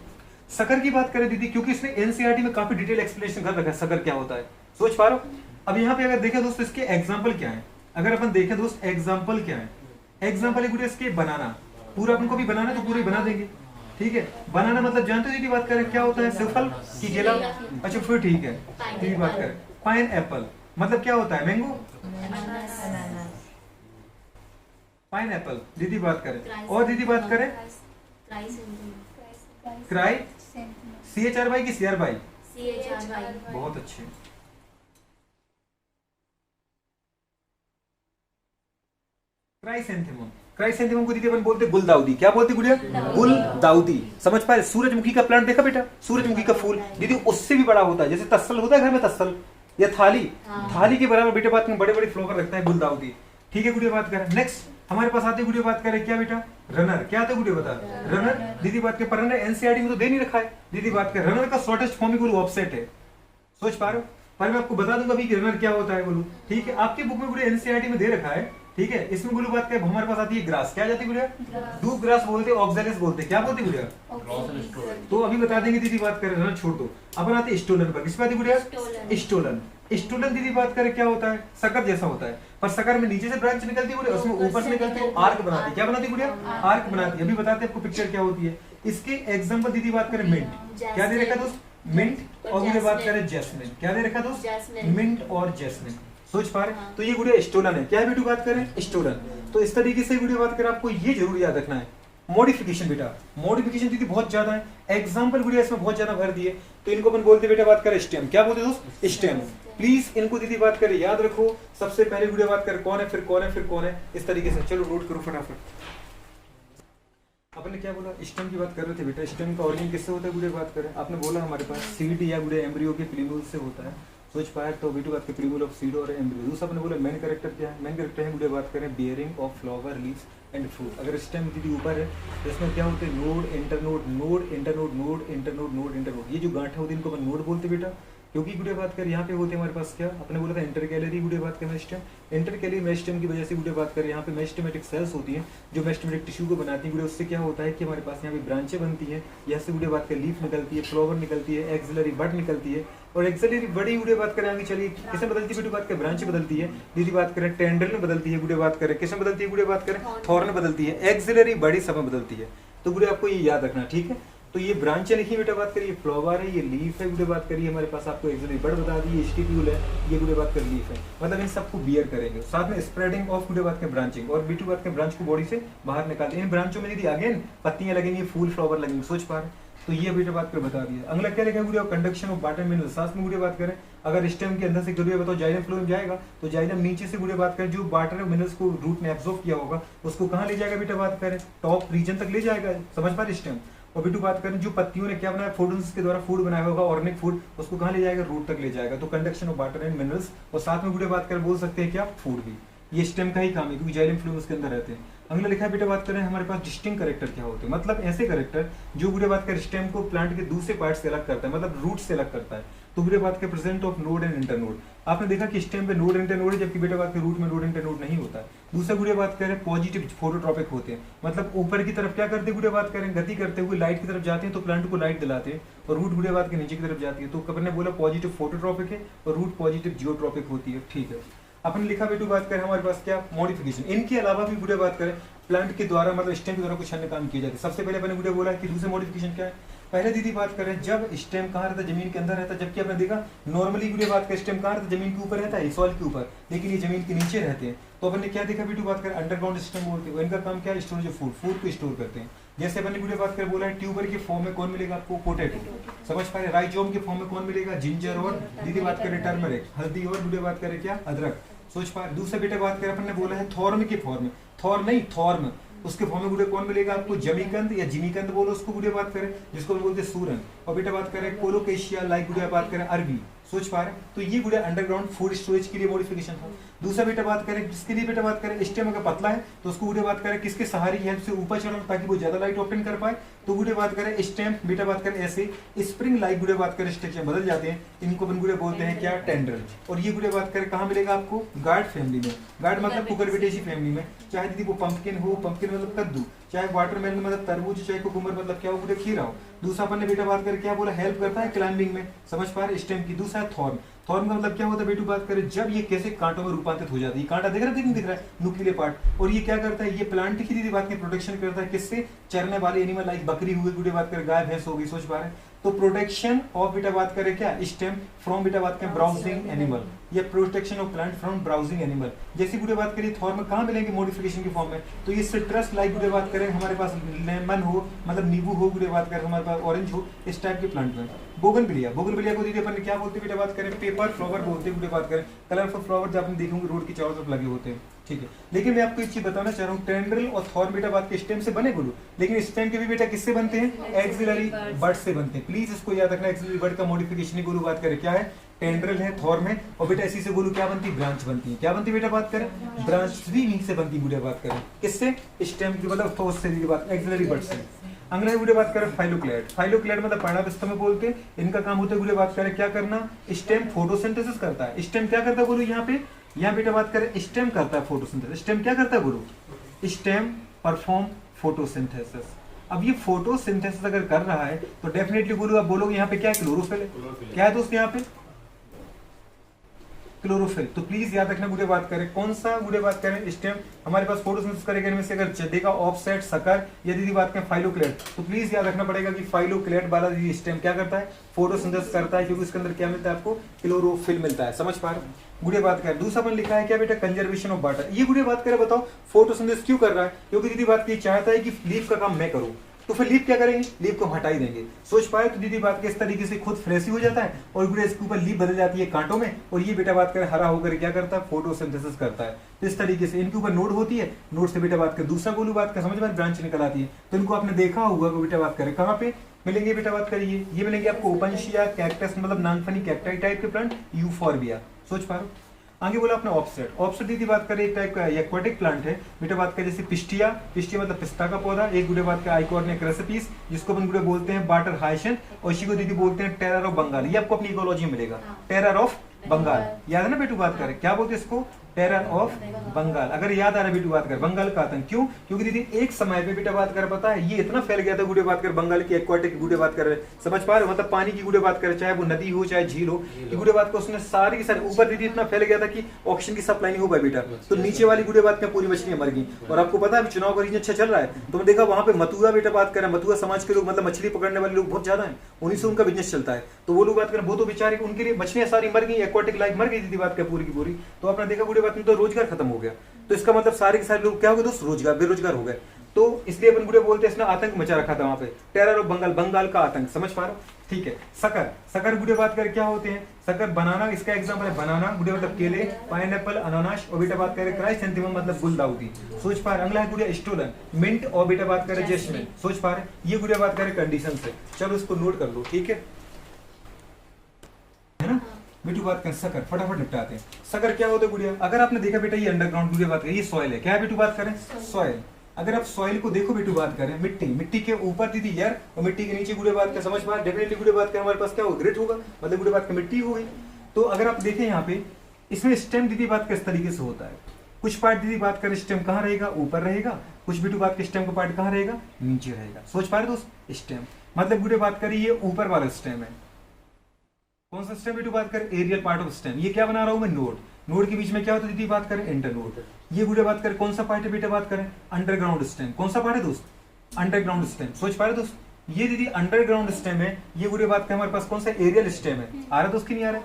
सकर की बात करें दीदी, क्योंकि इसमें एनसीईआरटी में काफी डिटेल एक्सप्लेनेशन कर रखा है सकर क्या होता है, सोच पा रहे हो? अब यहाँ पे अगर देखें दोस्त इसके एग्जाम्पल क्या है, अगर अपन देखें दोस्त एग्जाम्पल क्या है, एग्जाम्पल है गुड़िया इसके बनाना। पूरा अपन को भी बनाना तो पूरा ही बना देंगे, ठीक है? बनाना मतलब जानते हो दीदी बात करें क्या होता है? सिर्फल की केला। अच्छा फिर ठीक है, दीदी बात करें पाइन एप्पल मतलब क्या होता है? मैंगो, पाइन एप्पल दीदी बात करें। और दीदी बात करें क्राई, CHRY की CRY? बहुत अच्छे। क्राइसेंथेमम, क्राइसेंथेमम को दीदी अपन बोलते गुलदाउदी, क्या बोलते गुड़िया? गुलदाउदी। समझ पाए? सूरजमुखी का प्लांट देखा बेटा, सूरजमुखी का फूल दीदी उससे भी बड़ा होता है। जैसे तस्सल होता है घर में, तस्सल या थाली, थाली के बराबर बेटे बात में बड़े बड़े फ्लावर रखता है गुलदाउदी, ठीक है गुड़िया बात करें। नेक्स्ट हमारे पास आते गुड़िया बात करें क्या बेटा? रनर, क्या आता है गुड़िया बता? रनर दीदी बात के पर रनर एनसीईआरटी में तो दे नहीं रखा है। दीदी बात करें रनर का शॉर्टेस्ट फॉर्म ही गुरु ऑफसेट है, सोच पा रहे हो? पर मैं आपको बता दूंगा अभी कि रनर क्या होता है बोलू, ठीक है? आपके बुक में गुड़िया एनसीईआरटी में दे रखा है, ठीक है? इसमें गुरु बात करें हमारे पास आती है ग्रास, क्या जाती है गुड़िया? डूब ग्रास बोलते, ऑक्सैलिस बोलते, क्या बोलते गुड़िया? तो अभी बता देंगे दीदी बात करें, रनर छोड़ दो। अब आते हैं स्टोलन पर, किस पे आती गुड़िया? स्टोलन। स्टोलन दीदी बात करें क्या होता है? सकर जैसा होता है, पर सकर में नीचे से ब्रांच निकलती है, उसमें ऊपर से निकलती है, आर्क बनाती है। क्या बनाती है गुड़िया? आर्क बनाती है। अभी बताते हैं आपको पिक्चर क्या होती है। इसके एग्जांपल दीदी बात करें मिंट, क्या दे रखा दोस्त? मिंट। और गुड़िया बात करें जैस्मिन, क्या दे रखा दोस्त? मिंट और जैस्मिन, सोच पा रहे? तो ये गुड़िया स्टोलन है, क्या है बेटू बात करें? स्टोलन। तो इस तरीके से गुड़िया बात करें आपको ये जरूर याद रखना है। मॉडिफिकेशन बेटा, मॉडिफिकेशन दीदी बहुत ज्यादा है, एग्जांपल गुड़िया इसमें बहुत ज्यादा भर दिए। तो इनको अपन बोलते बेटा बात करें स्टेम, क्या बोलते दोस्त? स्टेम। प्लीज इनको दीदी बात करें याद रखो। सबसे पहले गुड़िया बात करें कौन है, फिर कौन है, फिर कौन है, इस तरीके से। चलो नोट करो फटाफट। आपने क्या बोला? स्टेम की बात कर रहे थे बेटा। स्टेम का ऑरिजिन किससे होता है गुड़िया बात करें? आपने बोला हमारे पास सीड या गुड़िया एम्ब्रियो के प्लीम्यूल से होता है, सोच पाया? तो बेटू बात करें प्लीम्यूल ऑफ सीड और एम्ब्रियो। दूसरा आपने बोला मेन कैरेक्टर क्या है? मेन कैरेक्टर है गुड़िया बात करें bearing of flower, leaves and fruit. अगर स्टेम दीदी ऊपर है तो इसमें क्या होते हैं? Node, internode, node, internode, node, internode, node, internode. ये जो गांठें होती है इनको अपन नोड बोलते बेटा, क्योंकि गुड़िया बात कर यहाँ पे होते हैं हमारे पास क्या? अपने बोला था इंटरकैलरी गुड़िया बात करें मेरिस्टेम। इंटरकैलरी मेरिस्टेम की वजह से गुड़िया बात करें यहाँ पे मेरिस्टेमेटिक सेल्स होती हैं जो मेरिस्टेमेटिक टिश्यू को बनाती है गुड़िया। उससे क्या होता है कि हमारे पास यहाँ पे ब्रांचें बनती हैं, यहाँ से गुड़िया बात करें लीफ निकलती है, फ्लावर निकलती है, एक्सिलरी बड निकलती है। और एक्सिलरी बड़ी गुड़िया बात करें आगे चलिए किसमें बदलती है? गुड़िया बात करें ब्रांच बदलती है। दीदी बात करें टेंडल में बदलती है गुड़िया बात करें, किसमें बदलती है गुड़िया बात करें? थॉर्न में बदलती है। एक्सिलरी बड़ी सब में बदलती है। तो गुड़िया आपको ये याद रखना, ठीक है? तो ये ब्रांचें लिखी बेटा बात करिए, फ्लावर है, ये लीफ है गुड़िया बात करिए हमारे पास। आपको एक्सिलरी बड बता दी, स्टिप्यूल है, ये गुड़िया बात कर लीफ है। मतलब इन सबको बियर करेंगे। साथ में स्प्रेडिंग ऑफ गुड़िया बात के ब्रांचिंग, और बीटू बात के ब्रांच को बॉडी से बाहर निकालते हैं। इन ब्रांचों में दीदी अगेन पत्तियां लगेंगी, फूल फ्लावर लगेंगे, सोच पा रहे? तो ये बेटा बात कर बता दिया। अगला क्या लिखा गुड़िया? Conduction of water mineral. साथ में गुड़िया बात करें अगर स्टेम के अंदर से गुड़िया बताओ जाइलम फ्लोएम जाएगा तो जाइलम नीचे से गुड़िया बात करें जो वाटर मिनरल्स को रूट ने एब्जॉर्ब किया होगा उसको कहाँ ले जाएगा बेटा बात करें? टॉप रीजन तक ले जाएगा, समझ पा रहे स्टेम? और बेटू बात करें जो पत्तियों ने क्या बनाया? फोटोसिंथेसिस के द्वारा फूड बनाया होगा, ऑर्गेनिक फूड, उसको कहाँ ले जाएगा? रूट तक ले जाएगा। तो conduction of water and minerals. और साथ में गुड़िया बात करें बोल सकते हैं क्या? फूड भी। ये स्टेम का ही काम है क्योंकि जाइलम फ्लूइड उसके अंदर रहते हैं। अगला लिखा है बेटा बात करें हमारे पास डिस्टिंक्ट कैरेक्टर क्या होते हैं, मतलब ऐसे कैरेक्टर जो गुड़े बात करें स्टेम को प्लांट के दूसरे पार्ट से अलग करता है, मतलब रूट से अलग करता है। तो गुड़े बात के present of node and internode, आपने देखा कि स्टेम पे नोड इंटरनोड है, जबकि बेटा बात के रूट में नोड इंटरनोड नहीं होता है। दूसरा गुड़े बात करें पॉजिटिव फोटोट्रॉपिक होते हैं, मतलब ऊपर की तरफ क्या करते हैं गुड़े बात करें, गति करते हुए लाइट की तरफ जाते हैं तो प्लांट को लाइट दिलाते हैं, और रूट गुड़े बात के नीचे की तरफ जाती है। तो कबर ने बोला पॉजिटिव फोटोट्रॉपिक है और रूट पॉजिटिव जियोट्रॉपिक होती है। ठीक है, अपन लिखा बेटू बात करें हमारे पास क्या मॉडिफिकेशन, इनके अलावा भी गुड़े बात करें प्लांट के द्वारा मतलब स्टेम के द्वारा कुछ अन्य काम किए जाते हैं। सबसे पहले मैंने गुड़े बोला कि दूसरे मॉडिफिकेशन क्या है। पहले दीदी बात करें जब स्टेम कहाँ रहता है, जमीन के अंदर रहता है, जबकि आपने देखा नॉर्मली गुड़े बात करें स्टेम कहाँ रहता है, जमीन के ऊपर रहता है, सॉइल के ऊपर, लेकिन ये जमीन के नीचे रहते हैं। तो अपन ने क्या देखा बेटू बात करें अंडरग्राउंड सिस्टम बोलते हैं, इनका काम क्या है, स्टोरेज ऑफ फूड, फूड को स्टोर करते हैं। जैसे अपन ने गुड़े बात कर बोला है ट्यूबर के फॉर्म में कौन मिलेगा आपको, पोटैटो, समझ पा रहे, राइजोम के फॉर्म में कौन मिलेगा, जिंजर, और दीदी बात करें टर्मरिक, हल्दी, और गुड़े बात करें क्या, अदरक, सोच पा रहे। दूसरा बेटा बात करें अपन ने बोला है थॉर्म के फॉर्म में, थॉर नहीं थॉर्म, उसके फॉर्म में गुड़े कौन मिलेगा आपको, जमीकंद या जिमीकंद बोलो उसको गुड़े बात करें, जिसको बोलते हैं सूरन। और बेटा बात करें कोलोकेशिया, लाइक गुड़े बात करें अरबी, सोच पा रहे। तो ये गुड़े अंडरग्राउंड फूड स्टोरेज के लिए मॉडिफिकेशन था। दूसरा बेटा बात करें किसके लिए, बेटा बात करें स्टेम अगर पतला है तो उसको गुड़े बात करें किसके सहारे की हेल्प से ऊपर चढ़ाना ताकि वो ज्यादा लाइट ऑब्टेन कर पाए। तो गुड़े बात करें स्टेम बेटा बात करें ऐसे स्प्रिंग लाइक गुड़े बात करें स्ट्रक्चर बदल जाते हैं, इनको अपन गुड़े बोलते हैं क्या, टेंड्रल। और ये गुड़े बात करें कहाँ मिलेगा आपको, गार्ड फैमिली में, गार्ड मतलब कुकुरबिटेसी फैमिली में, चाहे दीदी वो पंपकिन हो, पंपकिन मतलब कद्दू, चाहे वाटरमेलन मतलब तरबूज, चाहे कुकुम्बर मतलब क्या हो गुड़े खीरा हो। दूसरा अपन ने बेटा बात करें क्या बोला, हेल्प करता है क्लाइंबिंग में, समझ पा रहे स्टेम की। दूसरा है थॉर्न, थॉर्न का मतलब क्या होता है बेटू बात करें जब ये कैसे कांटों में रूपांतरित हो जाती है, कांटा दिख रहा है, दिख रहा है नुकीले पार्ट, और ये क्या करता है, ये प्लांट की दीदी बात की प्रोटेक्शन करता है, किससे, चरने वाले एनिमल लाइक बकरी हुई, गुड़े बात करें गाय भैंस हो गई, सोच पा रहे। तो प्रोटेक्शन ऑफ बेटा बात करें क्या, स्टेम फ्रॉम बेटा बात करें ब्राउजिंग एनिमल, या protection of plant from browsing animal. जैसी गुड़े बात करिए थॉर्म कहाँ मिलेंगे मॉडिफिकेशन की फॉर्म में, तो ये सिट्रस लाइक गुड़े बात करें हमारे पास लेमन हो, मतलब नींबू हो, गुड़े बात करें हमारे पास ऑरेंज हो, इस टाइप के प्लांट में। बोगनविलिया, बोगनविलिया को दीदी अपन क्या बोलते हैं बेटा बात करें, पेपर फ्लावर बोलते हैं गुड़े बात करें, कलरफुल फ्लावर जो आपने देखेंगे रोड की चारों तरफ लगे होते हैं। ठीक है, लेकिन मैं आपको एक चीज बताना चाह रहा हूँ, टेंड्रिल और थॉर्न बेटा बात के स्टेम से बने बोलो, लेकिन स्टेम के भी बेटा किससे बनते हैं, एक्सिलरी बर्ड से बनते हैं। प्लीज इसको याद रखना, एक्सिलरी बर्ड का मॉडिफिकेशन गुरु बात करें क्या है, टेंड्रिल है, थॉर्न है, और बेटा इसी से बोलू क्या बनती है, ब्रांच बनती है। क्या बनती है बेटा बात करें, ब्रांच भी इन्हीं से बनती है गुड़े बात करें, किससे, स्टेम की मतलब थॉर्न से बात, एक्सिलरी बर्ड से। अगला गुड़े बात करें फाइलोक्लेड, फाइलोक्लेड मतलब पर्णावस्था में बोलते हैं, इनका काम होता है गुड़े बात करें क्या करना, स्टेम फोटोसिंथेसिस करता है। स्टेम क्या करता है बोलो, यहाँ पे, यहाँ बेटा बात करें स्टेम करता है फोटोसिंथेसिस। स्टेम क्या करता है गुरु, स्टेम परफॉर्म फोटोसिंथेसिस। अब ये फोटोसिंथेसिस अगर कर रहा है तो डेफिनेटली गुरु आप बोलोगे यहाँ पे क्या है, क्लोरोफिल है, क्या है दोस्त यहाँ पे, क्लोरोफिल। तो प्लीज याद रखना गुड़े बात करें कौन सा गुड़े बात करें स्टेम हमारे पास फोटोसिंथेसिस करेगा, इनमें से अगर देखा ऑफसेट, सकर, या दीदी बात करें फाइलोक्लेड, तो प्लीज याद रखना पड़ेगा कि फाइलोक्लेड वाला दीदी स्टेम क्या करता है, फोटोसिंथेसिस करता है, क्योंकि इसके अंदर क्या मिलता है आपको, क्लोरोफिल मिलता है, समझ पा रहे गुड़े बात करें। दूसरा अपन लिखा है क्या बेटा, कंजर्वेशन ऑफ वाटर। ये गुड़े बात करें बताओ फोटोसिंथेसिस क्यों कर रहा है, क्योंकि दीदी बात की चाहता है कि लीफ का काम मैं करूं, तो फिर लीफ क्या करेंगे, लीफ को हटा ही देंगे, सोच पाए। तो दीदी बात के इस तरीके से खुद फ्रेश ही हो जाता है और गुड़े इसके ऊपर लीफ बदल जाती है कांटों में, और ये बेटा बात करें हरा होकर क्या करता है, फोटोसिंथेसिस करता है। तो इस तरीके से इनके ऊपर नोड होती है, नोड से बेटा बात कर दूसरा गोलू बात कर समझ में ब्रांच निकल आती है। तो इनको आपने देखा होगा बेटा बात करें कहाँ पे मिलेंगे बेटा बात करिए, ये मिलेंगे आपको ओपनशिया, कैक्टस मतलब नांगफनी कैक्टाई टाइप के प्लांट, यूफॉर्बिया, सोच पा रहे। आगे बोला अपना ऑफसेट, ऑफसेट दीदी बात करें एक टाइप का एक्वाटिक प्लांट है बेटा बात करें, जैसे पिस्टिया, पिस्टिया मतलब पिस्ता का पौधा, एक गुड़े बात का आइकॉर्निया क्रेसेपिस, जिसको अपन गुड़े बोलते हैं वाटर हाइसिंथ, और इसी को दीदी बोलते हैं टेरर ऑफ बंगाल। ये आपको अपनी इकोलॉजी में मिलेगा, टेरर ऑफ बंगाल, याद है ना बेटू बात करें, क्या बोलते हैं इसको, टेरर ऑफ बंगाल। अगर याद आ रहा है बेटू बात कर, बंगाल का आतंक, क्यों, क्योंकि दीदी एक समय पे बेटा बात कर पता है ये इतना फैल गया था गुड़े बात कर, बंगाल की एक्वाटिक गुड़े बात कर, समझ पा रहे हो, मतलब पानी की गुड़े बात करे, चाहे वो नदी हो चाहे झील हो, कि गुड़े बात को उसने सारी ऊपर दीदी इतना फैल गया था कि ऑक्सीजन की सप्लाई नहीं हो पाई बेटा, तो नीचे वाली गुड़े बात में पूरी मछलियां मर गई। और आपको पता है चुनाव का रीजन अच्छा चल रहा है, तो देखा वहां पे मथुआ बेटा बात करें, मथुआ समाज के लोग मतलब मछली पकड़ने वाले लोग बहुत ज्यादा है, उन्हीं से उनका बिजनेस चलता है, तो वो लोग बात करें वो तो बेचारे उनके लिए मछलियां सारी मर गई, एक्वाटिक लाइफ मर गई दीदी बात पूरी की पूरी। तो आपने देखा गुड़े बात में तो रोजगार खत्म हो गया, तो इसका मतलब सारे के सारे लोग क्या हो गए दोस्त, रोजगार बेरोजगार हो गए। तो इसलिए अपन गुड़े बोलते हैं इसने आतंक मचा रखा था वहां पे, टेरर ऑफ बंगाल, बंगाल का आतंक, समझ पा रहे हो। ठीक है, सकर, सकर गुड़े बात कर क्या होते हैं, सकर बनाना, इसका एग्जांपल है बनाना, गुड़े मतलब केले, पाइनएप्पल, अनानास, और बेटा बात करें क्राइसैंथेमम मतलब गुलदाउदी, सोच पा रहे। अगला है गुड़े स्टोलन, मिंट, और बेटा बात करें जैस्मिन, सोच पा रहे। ये गुड़े बात करें कंडीशन से, चलो इसको नोट कर लो, ठीक है ना। बेटू बात करें सकर, फटाफट निपटाते हैं। सकर क्या होता है गुड़िया, अगर आपने देखा बेटा ये अंडरग्राउंड गुड़िया बात करें, ये सॉइल है, क्या है बेटू बात करें, सॉइल, अगर आप सॉइल को देखो बेटू बात करें, मिट्टी, मिट्टी के ऊपर दीदी एयर और मिट्टी के नीचे गुड़े बात कर, समझ पा डेफिनेटली गुड़े बात कर हमारे पास क्या होगा, ग्रिट होगा, मतलब गुड़े बात का मिट्टी हो गई। तो अगर आप देखें यहाँ पे इसमें स्टेम दीदी बात किस तरीके से होता है, कुछ पार्ट दीदी बात करें स्टेम कहाँ रहेगा, ऊपर रहेगा, कुछ बेटू बात के स्टेम का पार्ट कहाँ रहेगा, नीचे रहेगा। सोच पा रहे दोस्त, स्टेम मतलब गुड़े बात करें ये ऊपर वाला स्टेम है। कौन सा स्टेम बेटू बात करें, एरियल पार्ट ऑफ स्टेम। ये क्या बना रहा हूं मैं, नोड, नोड के बीच में क्या होता है दीदी बात करें, इंटरनोड। ये गुड़े बात करें कौन सा पार्ट है बेटा बात करें, अंडरग्राउंड स्टेम। कौन सा पार्ट है दोस्त, अंडरग्राउंड स्टेम। सोच पा रहे दोस्त, ये दीदी अंडरग्राउंड स्टेम है। ये गुड़े बात करें हमारे पास कौन सा एरियल स्टेम है। आ रहा दोस्त कि नहीं आ रहा?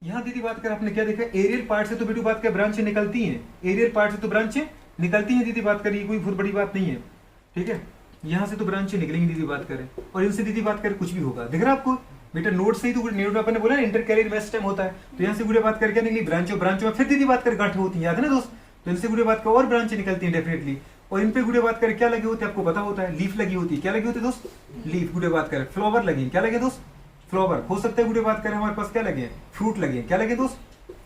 यहाँ दीदी बात करें आपने क्या देखा, एरियल पार्ट से तो बेटू बात करें ब्रांचें निकलती हैं, एरियल पार्ट से तो ब्रांचें निकलती हैं दीदी बात करिए, कोई बहुत बड़ी बात नहीं है, ठीक है। यहाँ से तो ब्रांचें निकलेंगी दीदी बात करें, और इनसे दीदी बात करें कुछ भी होगा। दिख रहा है आपको बेटा, नोड से ही तो नोड अपन ने बोला ना इंटरकैरियर में स्टेम होता है, तो यहाँ से गुड़े बात करके निकली ब्रांचों, ब्रांचों में फिर दीदी बात कर गांठें होती है, याद है ना दोस्त। तो इनसे गुड़े बात कर और ब्रांचें निकलती हैं डेफिनेटली, और इन पे गुड़े बात कर क्या लगे होते हैं आपको पता होता है, लीफ लगी होती है। क्या लगी होती है दोस्त, लीफ। गुड़े बात करें फ्लावर लगे, क्या लगे दोस्त, फ्लावर। हो सकता है गुड़े बात करें हमारे पास क्या लगे, फ्रूट लगे, क्या लगे दोस्त,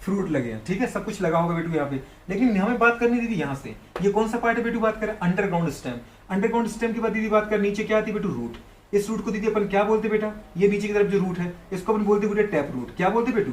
फ्रूट लगे हैं, ठीक है। सब कुछ लगा होगा बेटू यहाँ पे, लेकिन हमें बात करनी दीदी यहाँ से, ये कौन सा पार्ट है बेटू बात करें, अंडरग्राउंड स्टेम। अंडरग्राउंड स्टेम के बाद दीदी बात कर नीचे क्या आती है बेटू, रूट। इस रूट को दीदी अपन क्या बोलते बेटा, ये नीचे की तरफ जो रूट है इसको अपन बोलते बेटा टैप रूट। क्या बोलते बेटू,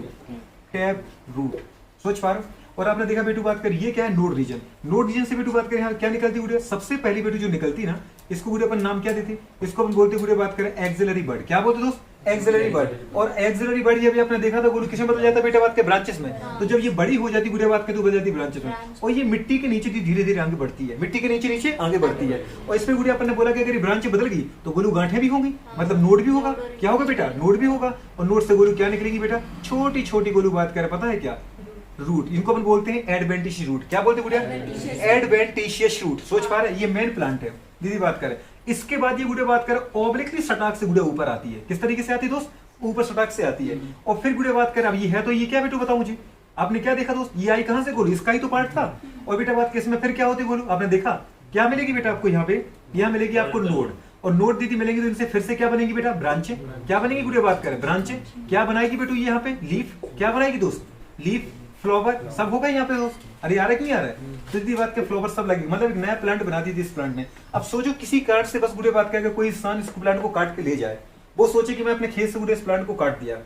टैप रूट। सोच पा रहे हो। और आपने देखा बेटू बात कर ये क्या है, नोड रीजन। नोड रीजन से बेटू बात करें यहाँ क्या निकलती है, सबसे पहली बेटू जो निकलती ना, इसको गुड़े अपन नाम क्या देते, इसको अपन बोलते गुड़े बात करें एक्सिलरी बर्ड। क्या बोलते दोस्त, एक्सिलरी बर्ड। और एक्सिलरी बर्ड ये भी आपने देखा था गुरु किसमें बदल जाता है बेटा बात के, ब्रांचेस में। तो जब ये बड़ी हो जाती गुड़े बात के तो बदल जाती ब्रांचेस में, और ये मिट्टी के नीचे धीरे धीरे आगे बढ़ती है, मिट्टी के नीचे नीचे आगे बढ़ती है। और इसमें गुड़े अपन ने बोला कि अगर ब्रांच बदल गई तो गोलू गांठें भी होंगी, मतलब नोड भी होगा। क्या होगा बेटा, नोड भी होगा। और नोड से गोलू क्या निकलेगी बेटा, छोटी छोटी गोलू बात कर, पता है क्या, रूट। इनको अपन बोलते हैं एडवेंटिशियस रूट। क्या बोलते हैं, एडवेंटिशियस रूट। सोच पा रहे, ये मेन प्लांट है दीदी बात करें। इसके बाद ये गुड़े बात करें ऑब्लिकली सटाक से गुड़े ऊपर आती है। किस तरीके से आती है दोस्त, ऊपर सटाक से आती है। और फिर गुड़े बात करें अब ये है, तो ये क्या बेटू बताओ मुझे, आपने क्या देखा दोस्त, ये आई कहां से गोलू, इसका ही तो पार्ट था। और बेटा बात किसमें फिर क्या होती है गोलू, आपने देखा क्या मिलेगी बेटा आपको यहाँ पे, यहाँ मिलेगी आपको नोड। और नोड दीदी मिलेंगे तो इनसे फिर से क्या बनेगी बेटा, ब्रांचें। क्या बनेगी गुड़े बात करें, ब्रांचें। क्या बनाएगी बेटू ये यहाँ पे, लीफ। क्या बनाएगी दोस्त, लीफ, फ्लावर, सब होगा यहाँ पे दोस्त। अरे आ रहा है कि नहीं आ रहा है, तो दीदी बात के फ्लावर सब लगे, मतलब एक नया प्लांट बना दी थी इस प्लांट ने। अब सोचो किसी कारण से बस गुड़े बात करके कोई इंसान इस प्लांट को काट के ले जाए, वो सोचे कि मैं अपने खेत से गुड़े इस प्लांट को काट दिया,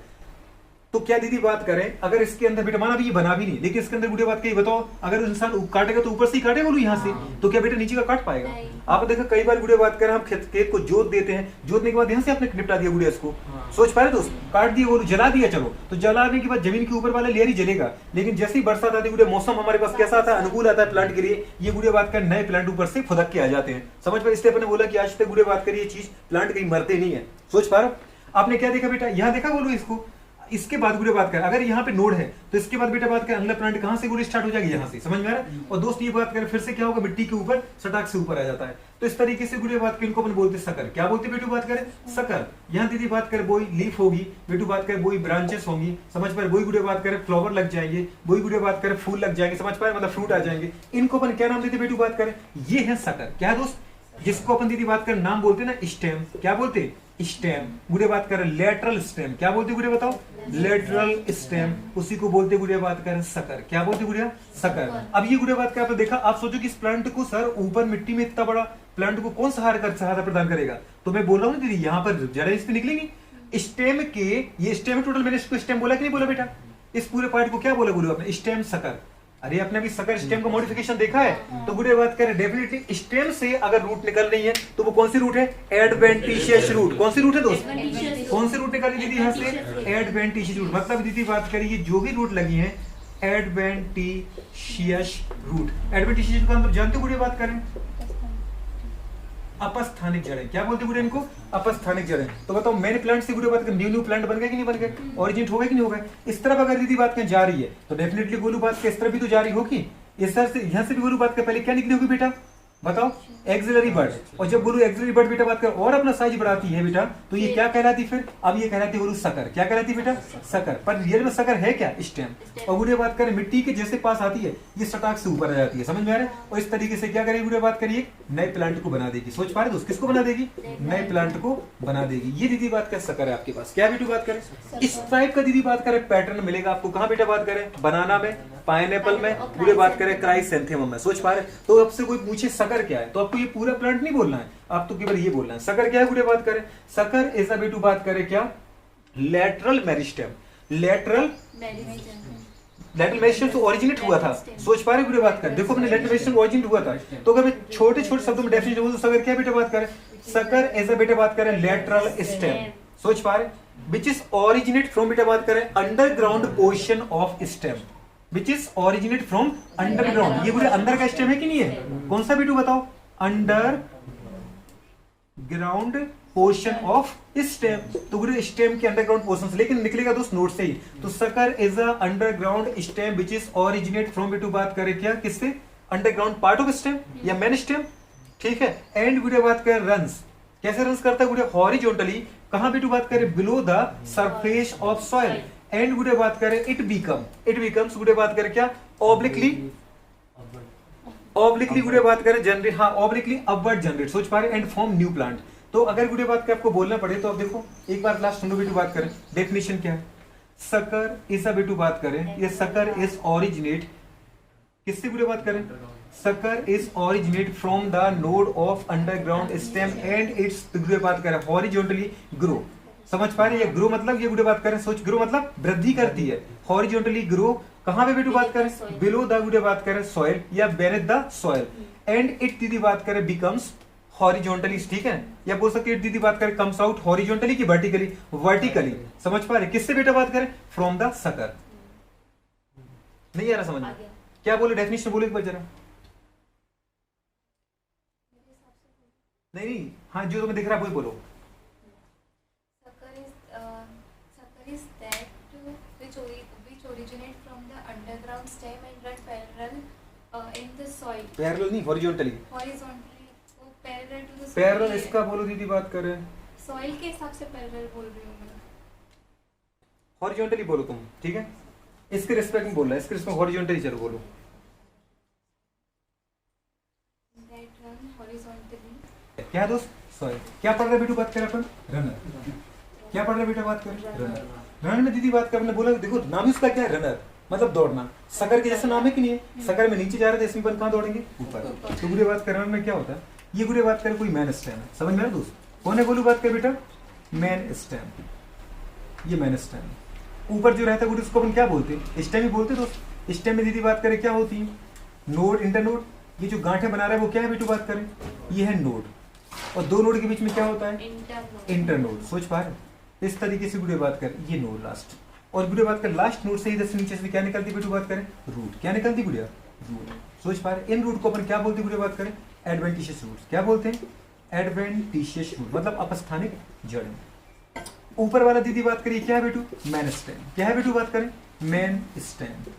तो क्या दीदी बात करें, अगर इसके अंदर बेटा माना भी ये बना भी नहीं, लेकिन इसके अंदर गुड़े बात का ये बताओ, अगर इंसान काटेगा तो ऊपर से ही काटेगा बोलू यहाँ से, तो क्या बेटा नीचे का काट पाएगा। आप देखा कई बार गुड़े बात करें हम खेत को जोत देते हैं, जोतने के बाद यहाँ से आपने निपटा दिया गुड़े इसको। सोच पा रहे दोस्त, काट दिया बोलू, जला दिया, चलो तो जलाने के बाद जमीन के ऊपर वाला लेयर ही जलेगा। लेकिन जैसे ही बरसात आती है, मौसम हमारे पास कैसा आता है, अनुकूल आता है प्लांट के लिए, ये गुड़े बात कर नए प्लांट ऊपर से फुदक के आ जाते हैं। समझ पाए, इसलिए अपने बोला कि आज तक गुड़े बात करिए चीज प्लांट कहीं मरते नहीं है। सोच पा रहे हो। आपने क्या देखा बेटा, यहाँ देखा बोलो इसको, इसके बाद गुड़े बात कर, अगर यहाँ पे नोड है तो इसके बाद बेटा बात कर अगला प्लांट कहां से गुड़े स्टार्ट हो जाएगी, यहाँ से। समझ में आ रहा है। और दोस्त ये बात करें फिर से क्या होगा, मिट्टी के ऊपर सटाक से ऊपर आ जाता है। तो इस तरीके से गुड़े बात कर इनको अपन बोलते सकर। क्या बोलते बेटू बात करें, सकर। यहाँ दीदी बात कर बोई लीफ होगी, बेटू बात कर बोई ब्रांचेस होंगी। समझ पाए, बोई गुड़े बात करें फ्लावर लग जाएंगे, बोई गुड़े बात करें फूल लग जाएंगे। समझ पाए, मतलब फ्रूट आ जाएंगे। इनको अपन क्या नाम देते बेटू बात करें, ये है सकर। क्या है दोस्त, जिसको अपन दीदी बात कर नाम बोलते ना स्टेम। क्या बोलते, स्टेम। गुड़े बात करें लेटरल स्टेम। क्या बोलते गुड़े बताओ, लेटरल स्टेम। उसी को बोलते गुड़े बात करें सकर। क्या बोलते गुड़िया, सकर। अब ये गुड़े बात कर आपने देखा, आप सोचो कि इस प्लांट को सर ऊपर मिट्टी में इतना बड़ा प्लांट को कौन सहारा प्रदान करेगा। तो मैं बोल रहा हूँ दीदी यहाँ पर जरा इस पे निकलेंगी स्टेम के, ये स्टेम टोटल मैंने इसको स्टेम बोला कि नहीं बोला बेटा, इस पूरे पार्ट को क्या बोला गुरु आपने, स्टेम सकर। अरे आपने अभी सकर स्टेम का मॉडिफिकेशन देखा है। तो गुड़े बात करें डेफिनेटली स्टेम से अगर रूट निकल रही है तो वो कौन सी रूट है, एडवेंटिशियस रूट। कौन सी रूट है दोस्त, कौन सी रूट निकाली दीदी यहाँ से, एडवेंटिशियस रूट। मतलब दीदी बात करिए जो भी रूट लगी है एडवेंटिशियस रूट। एडवेंटिशियस रूट का मतलब जानते हो गुड़े बात करें, अपस्थानिक जड़ें। क्या बोलते गुड़े इनको, अपस्थानिक जड़ें। तो बताओ मैंने प्लांट से गुड़े बात कर न्यू प्लांट बन गए कि नहीं बन गए, ओरिजिनेट हो गए कि नहीं हो गए। इस तरफ अगर दीदी बात करें जा रही है तो डेफिनेटली गोलू बात के इस तरफ भी तो जारी होगी। इस तरह से यहाँ से भी गोलू बात के पहले क्या निकली होगी बेटा बताओ, एक्सिलरी बर्ड। और जब गोलू एक्सिलरी बर्ड बेटा बात कर और अपना साइज बढ़ाती है बेटा, तो ये क्या कहलाती फिर, अब ये कहलाती है गोलू सकर। क्या कहलाती बेटा, सकर। पर रियल में सकर है क्या, स्टेम। और गुड़े बात करें मिट्टी के जैसे पास आती है ये सटाक से ऊपर आ जाती है। समझ में आ रहा है। और इस तरीके से क्या करेगी गुड़े बात करिए, नए प्लांट को बना देगी। सोच पा रहे दोस्त, किसको बना देगी, नए प्लांट को बना देगी। ये दीदी बात कर सकर है आपके पास। क्या बेटू बात करें, इस टाइप का दीदी बात करें पैटर्न मिलेगा आपको। कहाँ बेटा बात करें, बनाना में, पाइनएप्पल में, गुड़े बात करें क्राइसैंथेमम में। सोच पा रहे? तो आपसे कोई पूछे सकर क्या है तो आपको ये पूरा प्लांट नहीं बोलना है, आप तो केवल ये बोलना है सकर क्या है। गुड़े बात करें सकर इज अ बेटू बात करें क्या, लेटरल मेरिस्टेम। लेटरल मेरिस्टेम तो ओरिजिनेट हुआ था। सोच पा रहे गुड़े बात कर, देखो अपने लेटरल मेरिस्टेम ओरिजिनेट हुआ था। तो अगर मैं छोटे छोटे शब्दों में डेफिनेशन बोलूं तो सकर क्या बेटा बात करें, सकर एज अ बेटा बात करें लेटरल स्टेम। सोच पा रहे, विच इज ओरिजिनेट फ्रॉम बेटा बात करें underground portion of stem, which is originate from underground. ये पूरे अंदर का स्टेम है कि नहीं है, कौन सा बेटू बताओ, under ground portion of stem. तो पूरे स्टेम के अंडरग्राउंड पोर्शन से, लेकिन निकलेगा दोस्त नोट से ही। तो sucker is a underground stem which is originate from बेटू बात करें क्या, किससे, अंडरग्राउंड पार्ट ऑफ स्टेम या मेन स्टेम, ठीक है। एंड गुड़े बात करें रन्स, कैसे रन्स करता है गुड़े, हॉरिजॉन्टली, कहां बेटू बात करें, below the surface of soil. And गुड़े बात करें इट बिकम्स गुड़े बात करें क्या, ऑब्लिकली गुड़े बात करें जनरेट, हाँ ऑब्लिकली अपवर्ड जनरेट। सोच पा रहे, एंड फॉर्म न्यू प्लांट। तो अगर गुड़े बात के आपको बोलना पड़े तो आप देखो एक बार लास्ट सुनो बेटू बात करें, डेफिनेशन क्या है, सकर इज अ बेटू बात करें, ये सकर इज ओरिजिनेट, किससे गुड़े बात करें, sucker is originate from the node of underground stem and it's गुड़े बात करें हॉरिजॉन्टली ग्रो। समझ पा रहे, ये ग्रो मतलब ये गुड़े बात करें, सोच ग्रो मतलब वृद्धि करती है, हॉरिजॉन्टली ग्रो कहां पे बेटू बात करें, बिलो द गुड़े बात करें सॉइल या beneath the soil. And it दीदी बात करें बिकम्स हॉरिजॉन्टली, ठीक है, या बोल सकते हैं दीदी बात करें कम्स आउट हॉरिजॉन्टली की वर्टिकली, वर्टिकली। समझ पा रहे, किससे बेटा बात करें, फ्रॉम द सकर। नहीं आ रहा समझ में, क्या बोले डेफिनेशन बोले एक बार जरा। नहीं, हाँ जो तुम्हें दिख रहा है वही बोलो। Sucker is that which originate from the underground stem and run parallel in the soil. Parallel नहीं, हॉरिजॉन्टली। Horizontally, वो parallel to the soil. Parallel इसका बोलो दीदी बात करें, Soil के हिसाब से parallel बोल रही हूँ मैं। हॉरिजॉन्टली बोलो तुम, ठीक है, इसके रिस्पेक्ट में बोल रहा है, इसके रिस्पेक्ट हॉरिजॉन्टली चलो बोलो। That run horizontally. क्या है दोस्त, सॉइल। क्या पढ़ रहे बेटू बात करें अपन, रनर। क्या पढ़ रहे बेटा बात करें, रनर। रनर में दीदी बात करने बोला, देखो नाम ही उसका क्या है, रनर मतलब दौड़ना। सकर के जैसा नाम है कि नहीं है, सकर में नीचे जा रहे थे, इसमें अपन कहाँ दौड़ेंगे, ऊपर। तो गुड़े बात कर रनर में क्या होता है, ये गुड़े बात करें कोई मैन स्टेम है, समझ में आया दोस्त, कौन है बोलू बात कर बेटा, मैन स्टेम, ये मैन स्टेम। ऊपर जो रहता है गुड़े उसको अपन क्या बोलते हैं, स्टेम ही बोलते दोस्त। स्टेम में दीदी बात करें क्या होती है, नोड, इंटरनोड। ये जो गांठें बना रहा है वो क्या है बेटू बात करें, ये है नोड, और दो नोड के बीच में क्या होता है, इंटरनोड। सोच पा रहे, इस तरीके से गुड़े बात कर, ये नोड लास्ट, और गुड़े बात कर लास्ट नोड से इधर से नीचे से क्या निकलती बेटू बात करें, रूट। क्या निकलती गुड़िया, रूट। सोच पा रहे, इन रूट को अपन क्या बोलते गुड़े बात करें, एडवेंटिशियस रूट। क्या बोलते हैं, एडवेंटिशियस रूट मतलब अपस्थानिक जड़। ऊपर वाला दीदी बात करिए क्या है बेटू, मैन स्टेम। क्या है बेटू बात करें, मैन स्टेम।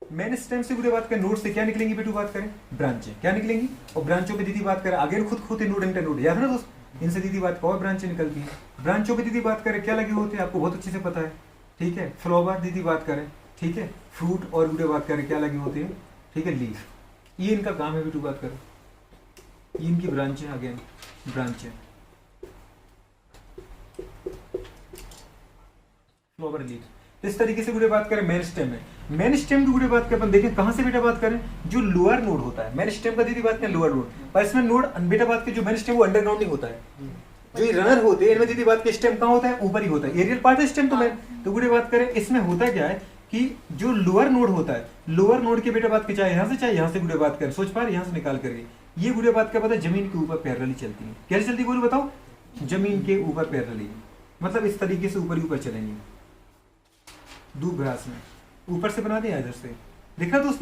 मैन स्टेम से गुड़े बात करें, नोड से क्या निकलेंगी बेटू बात करें, ब्रांचें। क्या निकलेंगी, और ब्रांचों पे दीदी बात करें, आगे खुद नोड इंटरनोड, याद है ना दोस्त, इनसे दीदी बात और ब्रांचें निकलती है। ब्रांचों पे दीदी बात करें क्या लगे होते हैं, आपको बहुत अच्छे से पता है, ठीक है। फ्लावर दीदी बात करें, ठीक है, फ्रूट, और गुड़े बात करें क्या लगे होते हैं, ठीक है, लीफ। ये इनका काम है बेटू बात करें, ये इनकी ब्रांचें, अगेन ब्रांचें, फ्लावर, लीफ। इस तरीके से गुड़े बात करें मेन स्टेम है। मेन स्टेम की गुड़े बात करें अपन देखें कहां से बेटा बात करें, जो लोअर नोड होता है, मेन स्टेम का दीदी बात करें लोअर नोड, पर इसमें नोड बेटा बात के जो मेन स्टेम वो अंडरग्राउंड नहीं होता है। जो ये रनर होते हैं इनमें दीदी बात के स्टेम कहां होता है, ऊपर ही होता है, एरियल पार्ट है स्टेम। तो मैं तो गुड़े बात करें, इसमें होता क्या है कि जो लोअर नोड होता है, लोअर नोड के बेटा बात के चाहे यहाँ से गुड़े बात करें, सोच पा रहे, यहाँ से निकाल करके ये गुड़े बात का पता है जमीन के ऊपर पैरेलली चलती है। कैसे चलती है बोलो बताओ, जमीन के ऊपर पैरेलली, मतलब इस तरीके से ऊपर ही ऊपर चलेंगे, दूरभ्रास में ऊपर से बना दिया इधर से, देखा दोस्त,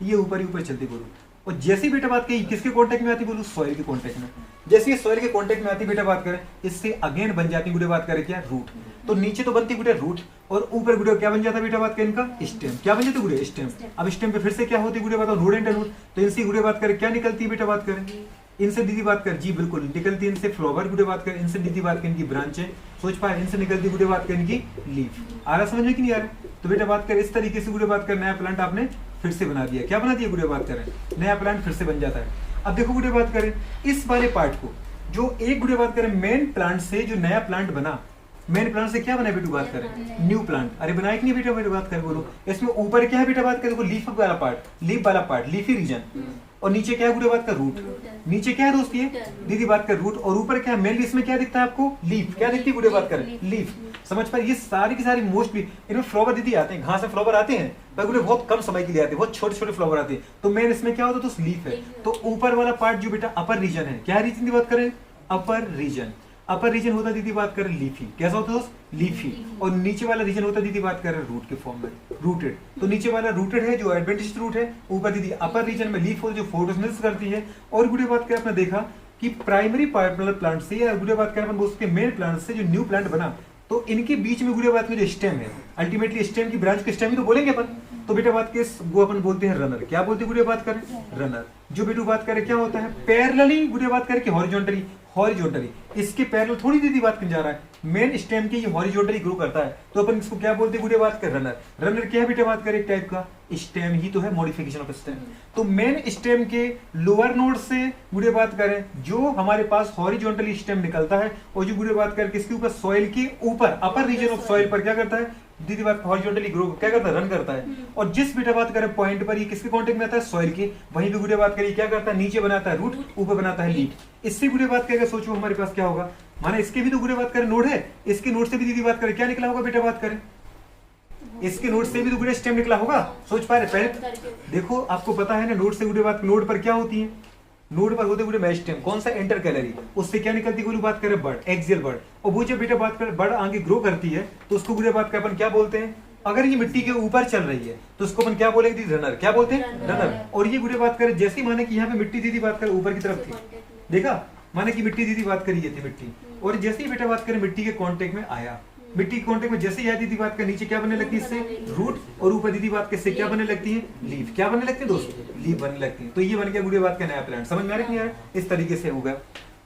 ये ऊपर ही ऊपर चलती बोलो। और जैसे बेटा बात कही किसके कांटेक्ट में आती बोलो, सॉइल के कांटेक्ट में। जैसे ये सॉइल के कांटेक्ट में आती बेटा बात करें, इससे अगेन बन जाती गुड़े बात करें क्या, रूट। तो नीचे तो बनती गुड़े रूट, और ऊपर गुड़े क्या बन जाता बेटा बात करें इनका, स्टेम। क्या बन जाती गुड़े, स्टेम। अब स्टेम पे फिर से क्या होती गुड़े बात, नोड इंटरनोड। तो इनसे गुड़े बात करें क्या निकलती है बेटा बात करें, इनसे दीदी बात कर, जी बिल्कुल निकलती है इनसे फ्लावर गुड़े बात कर, इनसे दीदी बात कर इनकी ब्रांचें। सोच पाए, इनसे निकलती गुड़े बात कर इनकी लीफ। आ रहा समझ में कि नहीं आ रहा। तो बेटा बात कर इस तरीके से गुड़े बात कर, नया प्लांट आपने फिर से बना दिया। क्या बना दिया गुड़े बात करें, नया प्लांट फिर से बन जाता है। अब देखो गुड़े बात करें, इस वाले पार्ट को जो एक गुड़े बात करें मेन प्लांट से जो नया प्लांट बना, मेन प्लांट से क्या बना बेटू बात करें, न्यू प्लांट। अरे बनाया कि नहीं बेटा, बेटा बात करें बोलो। इसमें ऊपर क्या है बेटा बात करें, देखो लीफ वाला पार्ट, लीफी रीजन, और नीचे क्या है बेटा बात कर, रूट। नीचे क्या है दोस्त, ये दीदी बात कर रूट, और ऊपर क्या है मेनली इसमें क्या दिखता है आपको, लीफ। क्या दिखती है बेटा बात करें, लीफ। समझ पाए, ये सारी की सारी मोस्टली इनमें फ्लावर दीदी आते हैं, घास में फ्लावर आते हैं पर पूरे बहुत कम समय के लिए आते हैं, बहुत छोटे छोटे फ्लावर आते हैं। तो मेन इसमें क्या होता है, तो लीफ है। तो ऊपर वाला पार्ट जो बेटा अपर रीजन है, क्या रीजन की बात करें, अपर रीजन। अपर रीजन होता है दीदी बात करें लीफी, कैसा होता है दोस्त, लीफी। और नीचे वाला रीजन होता है दीदी बात करें रूट के फॉर्म में, रूटेड। तो नीचे वाला रूटेड है जो एडवेंटिस्ट रूट है, ऊपर दीदी अपर रीजन में लीफ होती है जो फोटोसिंथेसिस करती है। और गुड़े बात करें आपने देखा कि प्राइमरी पार्ट प्लांट से, या गुड़े बात करें अपन उसके मेन प्लांट से जो न्यू प्लांट बना, तो इनके बीच में गुड़े बात में जो स्टेम है, अल्टीमेटली स्टेम की ब्रांच के स्टेम ही तो बोलेंगे अपन। तो बेटा बात के वो अपन बोलते हैं रनर। क्या बोलते हैं गुड़े बात करें, रनर। जो बेटू बात करें क्या होता है, पैरेलली गुड़े बात करें कि हॉरिजॉन्टली, हॉरिजॉन्टली इसके पैरेलल थोड़ी दीदी बात कर जा रहा है, मेन स्टेम के ये हॉरिजॉन्टली ग्रो करता है, तो अपन इसको क्या बोलते हैं गुड़े बात कर, रनर। रनर क्या है बेटा बात करें, एक टाइप का स्टेम ही तो है, मॉडिफिकेशन ऑफ स्टेम। तो मेन स्टेम के लोअर नोड से गुड़े बात करें जो हमारे पास हॉरिजॉन्टली स्टेम निकलता है, और जो गुड़े बात करें किसके ऊपर, सॉइल के ऊपर, अपर रीजन ऑफ सॉइल पर क्या करता है दीदी बात, हॉरिजॉन्टली ग्रो क्या करता है, रन करता है। और जिस बेटा बात करें पॉइंट पर ये किसके कांटेक्ट में आता है, सॉइल के, वहीं पे गुड़े बात करें क्या करता है, नीचे बनाता है रूट, ऊपर बनाता है लीफ। इससे गुड़े बात करें सोचो हमारे पास क्या होगा, माने इसके भी तो गुड़े बात करें नोड है, इसके नोड से भी दीदी बात करें क्या निकला होगा बेटा बात करें, इसके नोड से भी तो गुड़े स्टेम निकला होगा। सोच पा रहे, पहले देखो आपको पता है ना, नोड से गुड़े बात, नोड पर क्या होती है, नोड पर होते गुड़े स्टेम, कौन सा, इंटर कैलरी, उससे क्या निकलती है बात करें, बर्ड, एक्सियल बर्ड। और वो जब बेटा बात करें बर्ड आगे ग्रो करती है तो उसको गुड़े बात करें अपन क्या बोलते हैं, अगर ये मिट्टी के ऊपर चल रही है तो उसको अपन क्या बोलेंगे, रनर। क्या बोलते हैं, रनर। और ये गुड़े बात करें जैसे माने कि यहाँ पे मिट्टी दीदी बात करें ऊपर की तरफ थी, देखा, माने कि मिट्टी दीदी बात करी ये थी मिट्टी, और जैसे ही बेटा बात करें मिट्टी के कांटेक्ट में आया, मिट्टी के कांटेक्ट में जैसे ही आती दीदी बात कर, नीचे क्या बनने लगती है इससे, रूट, और ऊपर दीदी बात के क्या बनने लगती है, लीफ। क्या बनने लगती है दोस्त, लीफ बनने लगती है। तो ये बन गया गुड़े बात का नया प्लांट। समझ में आ रहा है कि नहीं आ रहा है, इस तरीके से होगा।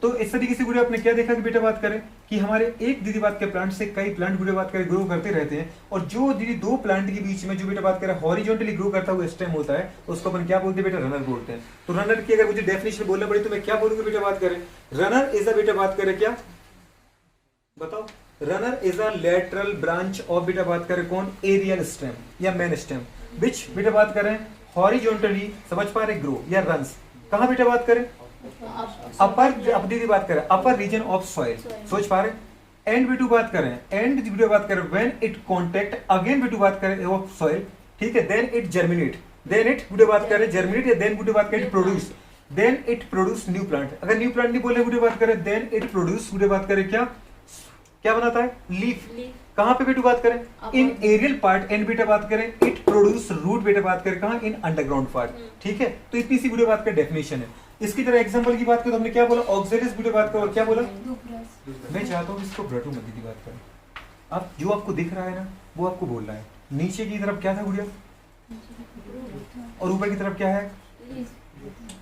तो इस तरीके से गुड़े आपने क्या देखा कि बेटा बात करें कि हमारे एक दीदी बात के प्लांट से कई प्लांट गुड़े बात करें ग्रो करते रहते हैं, और जो दीदी दो प्लांट के बीच में जो बेटा बात करें हॉरिजॉन्टली ग्रो करता हुआ स्टेम होता है, उसको अपन क्या बोलते हैं बेटा, रनर बोलते हैं। तो रनर की अगर मुझे डेफिनेशन बोलना पड़े तो मैं क्या बोलूंगा बेटा बात करें, रनर इज अ बेटा बात करें क्या बताओ, runner is a lateral branch of बेटा बात करें कौन, एरियल स्टेम या मेन स्टेम, विच बेटा बात करें हॉरिजॉन्टली, समझ पा रहे, ग्रो या रन्स कहां बेटा बात करें, अपर, अब दीदी बात करें अपर रीजन ऑफ सॉइल, सोच पा रहे। एंड बेटू बात करें, एंड बेटू बात करें व्हेन इट कांटेक्ट अगेन बेटू बात करें ऑफ सॉइल, ठीक है, then it germinate, then it बेटू बात करें जर्मिनेट, या देन बेटू बात करें produce, then it produce new plant. अगर न्यू प्लांट नहीं बोले बेटू बात करें, देन इट प्रोड्यूस बेटू बात करें क्या, क्या बनाता है, लीफ। कहां पे बेटू बात करें, इन एरियल पार्ट। एंड बेटा बात करें इट प्रोड्यूस रूट, बेटा बात करें कहां, इन अंडरग्राउंड पार्ट, ठीक है। तो इतनी सी बेटा बात का डेफिनेशन है। इसकी तरह एग्जांपल की बात करें तो हमने क्या बोला, ऑक्सिलिस बेटा बात करो, क्या बोला, मैं चाहता हूं इसको ब्रटू मत दीदी बात करें, अब जो आपको दिख रहा है ना वो आपको बोलना है। नीचे की तरफ क्या था गुड़िया, और ऊपर की तरफ क्या है,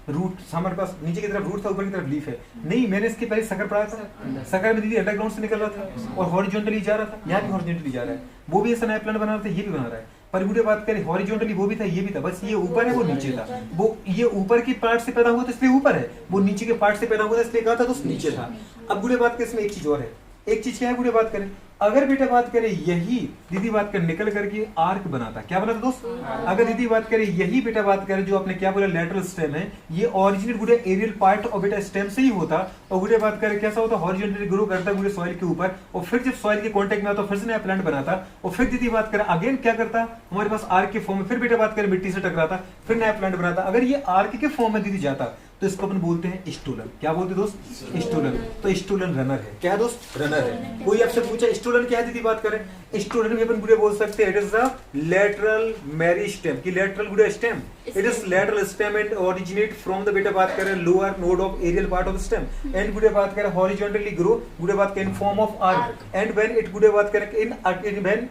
रूट। हमारे पास नीचे की तरफ रूट था, ऊपर की तरफ लीफ है। नहीं, मैंने इसके पहले सकर पढ़ा था, सकर में दीदी अंडरग्राउंड से निकल रहा था और हॉरिजॉन्टली जा रहा था, यहाँ भी हॉरिजॉन्टली जा रहा है, वो भी ऐसा नया प्लान बना रहा था, ये भी बना रहा है। पर गुड़े बात करें हॉरिजॉन्टली वो भी था, ये भी था, बस ये ऊपर है वो नीचे था, वो ये ऊपर की पार्ट से पैदा हुआ था इसलिए ऊपर है, वो नीचे के पार्ट से पैदा हुआ था इसलिए कहा था तो नीचे था। अब गुड़े बात करें इसमें एक चीज और है, एक चीज क्या है गुड़े बात करें, अगर बेटा बात करें यही दीदी बात करें निकल करके आर्क बनाता, क्या बनाता दोस्त, अगर दीदी बात करें यही बेटा बात करें जो आपने क्या बोला लेटरल स्टेम है, ये ओरिजिनल गुड़े एरियल पार्ट और बेटा स्टेम से ही होता, और गुड़े बात करें कैसा होता, हॉरिजॉन्टली ग्रो करता गुड़े सॉइल के ऊपर, और फिर जब सॉइल के कांटेक्ट में आता फिर से नया प्लांट बनाता, और फिर दीदी बात करें अगेन क्या करता, हमारे पास आर्क के फॉर्म में, फिर बेटा बात करें मिट्टी से टकराता, फिर नया प्लांट बनाता। अगर ये आर्क के फॉर्म में दीदी जाता तो इसको अपन बोलते हैं स्टूलन। क्या बोलते दोस्त, स्टूलन। तो स्टूलन रनर है, क्या है दोस्त, रनर है। कोई आपसे पूछा स्टूलन क्या है दीदी बात करें, स्टूलन भी अपन गुड़े बोल सकते हैं, it is the lateral meristem की लेटरल गुड़े stem, it is lateral stem and originate from the बेटा बात करें lower node of aerial part of stem, and गुड़े बात करें हॉरिजॉन्टली ग्रो गुड़े बात करें in form of arc, and when it गुड़े बात करें इन व्हेन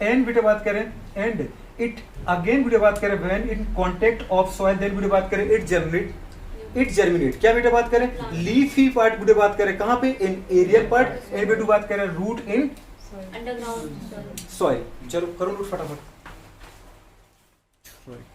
एंड बेटा बात करें एंड इट अगेन गुड़े बात करें when in contact of soil, then गुड़े बात करें इट जर्मिनेट, क्या बेटा बात करें, लीफी पार्ट गुड़े बात करें कहां पे, इन एरियल पार्ट, एंड बेटा बात करें रूट इन अंडरग्राउंड सॉइल। चलो करो रूट फटाफट।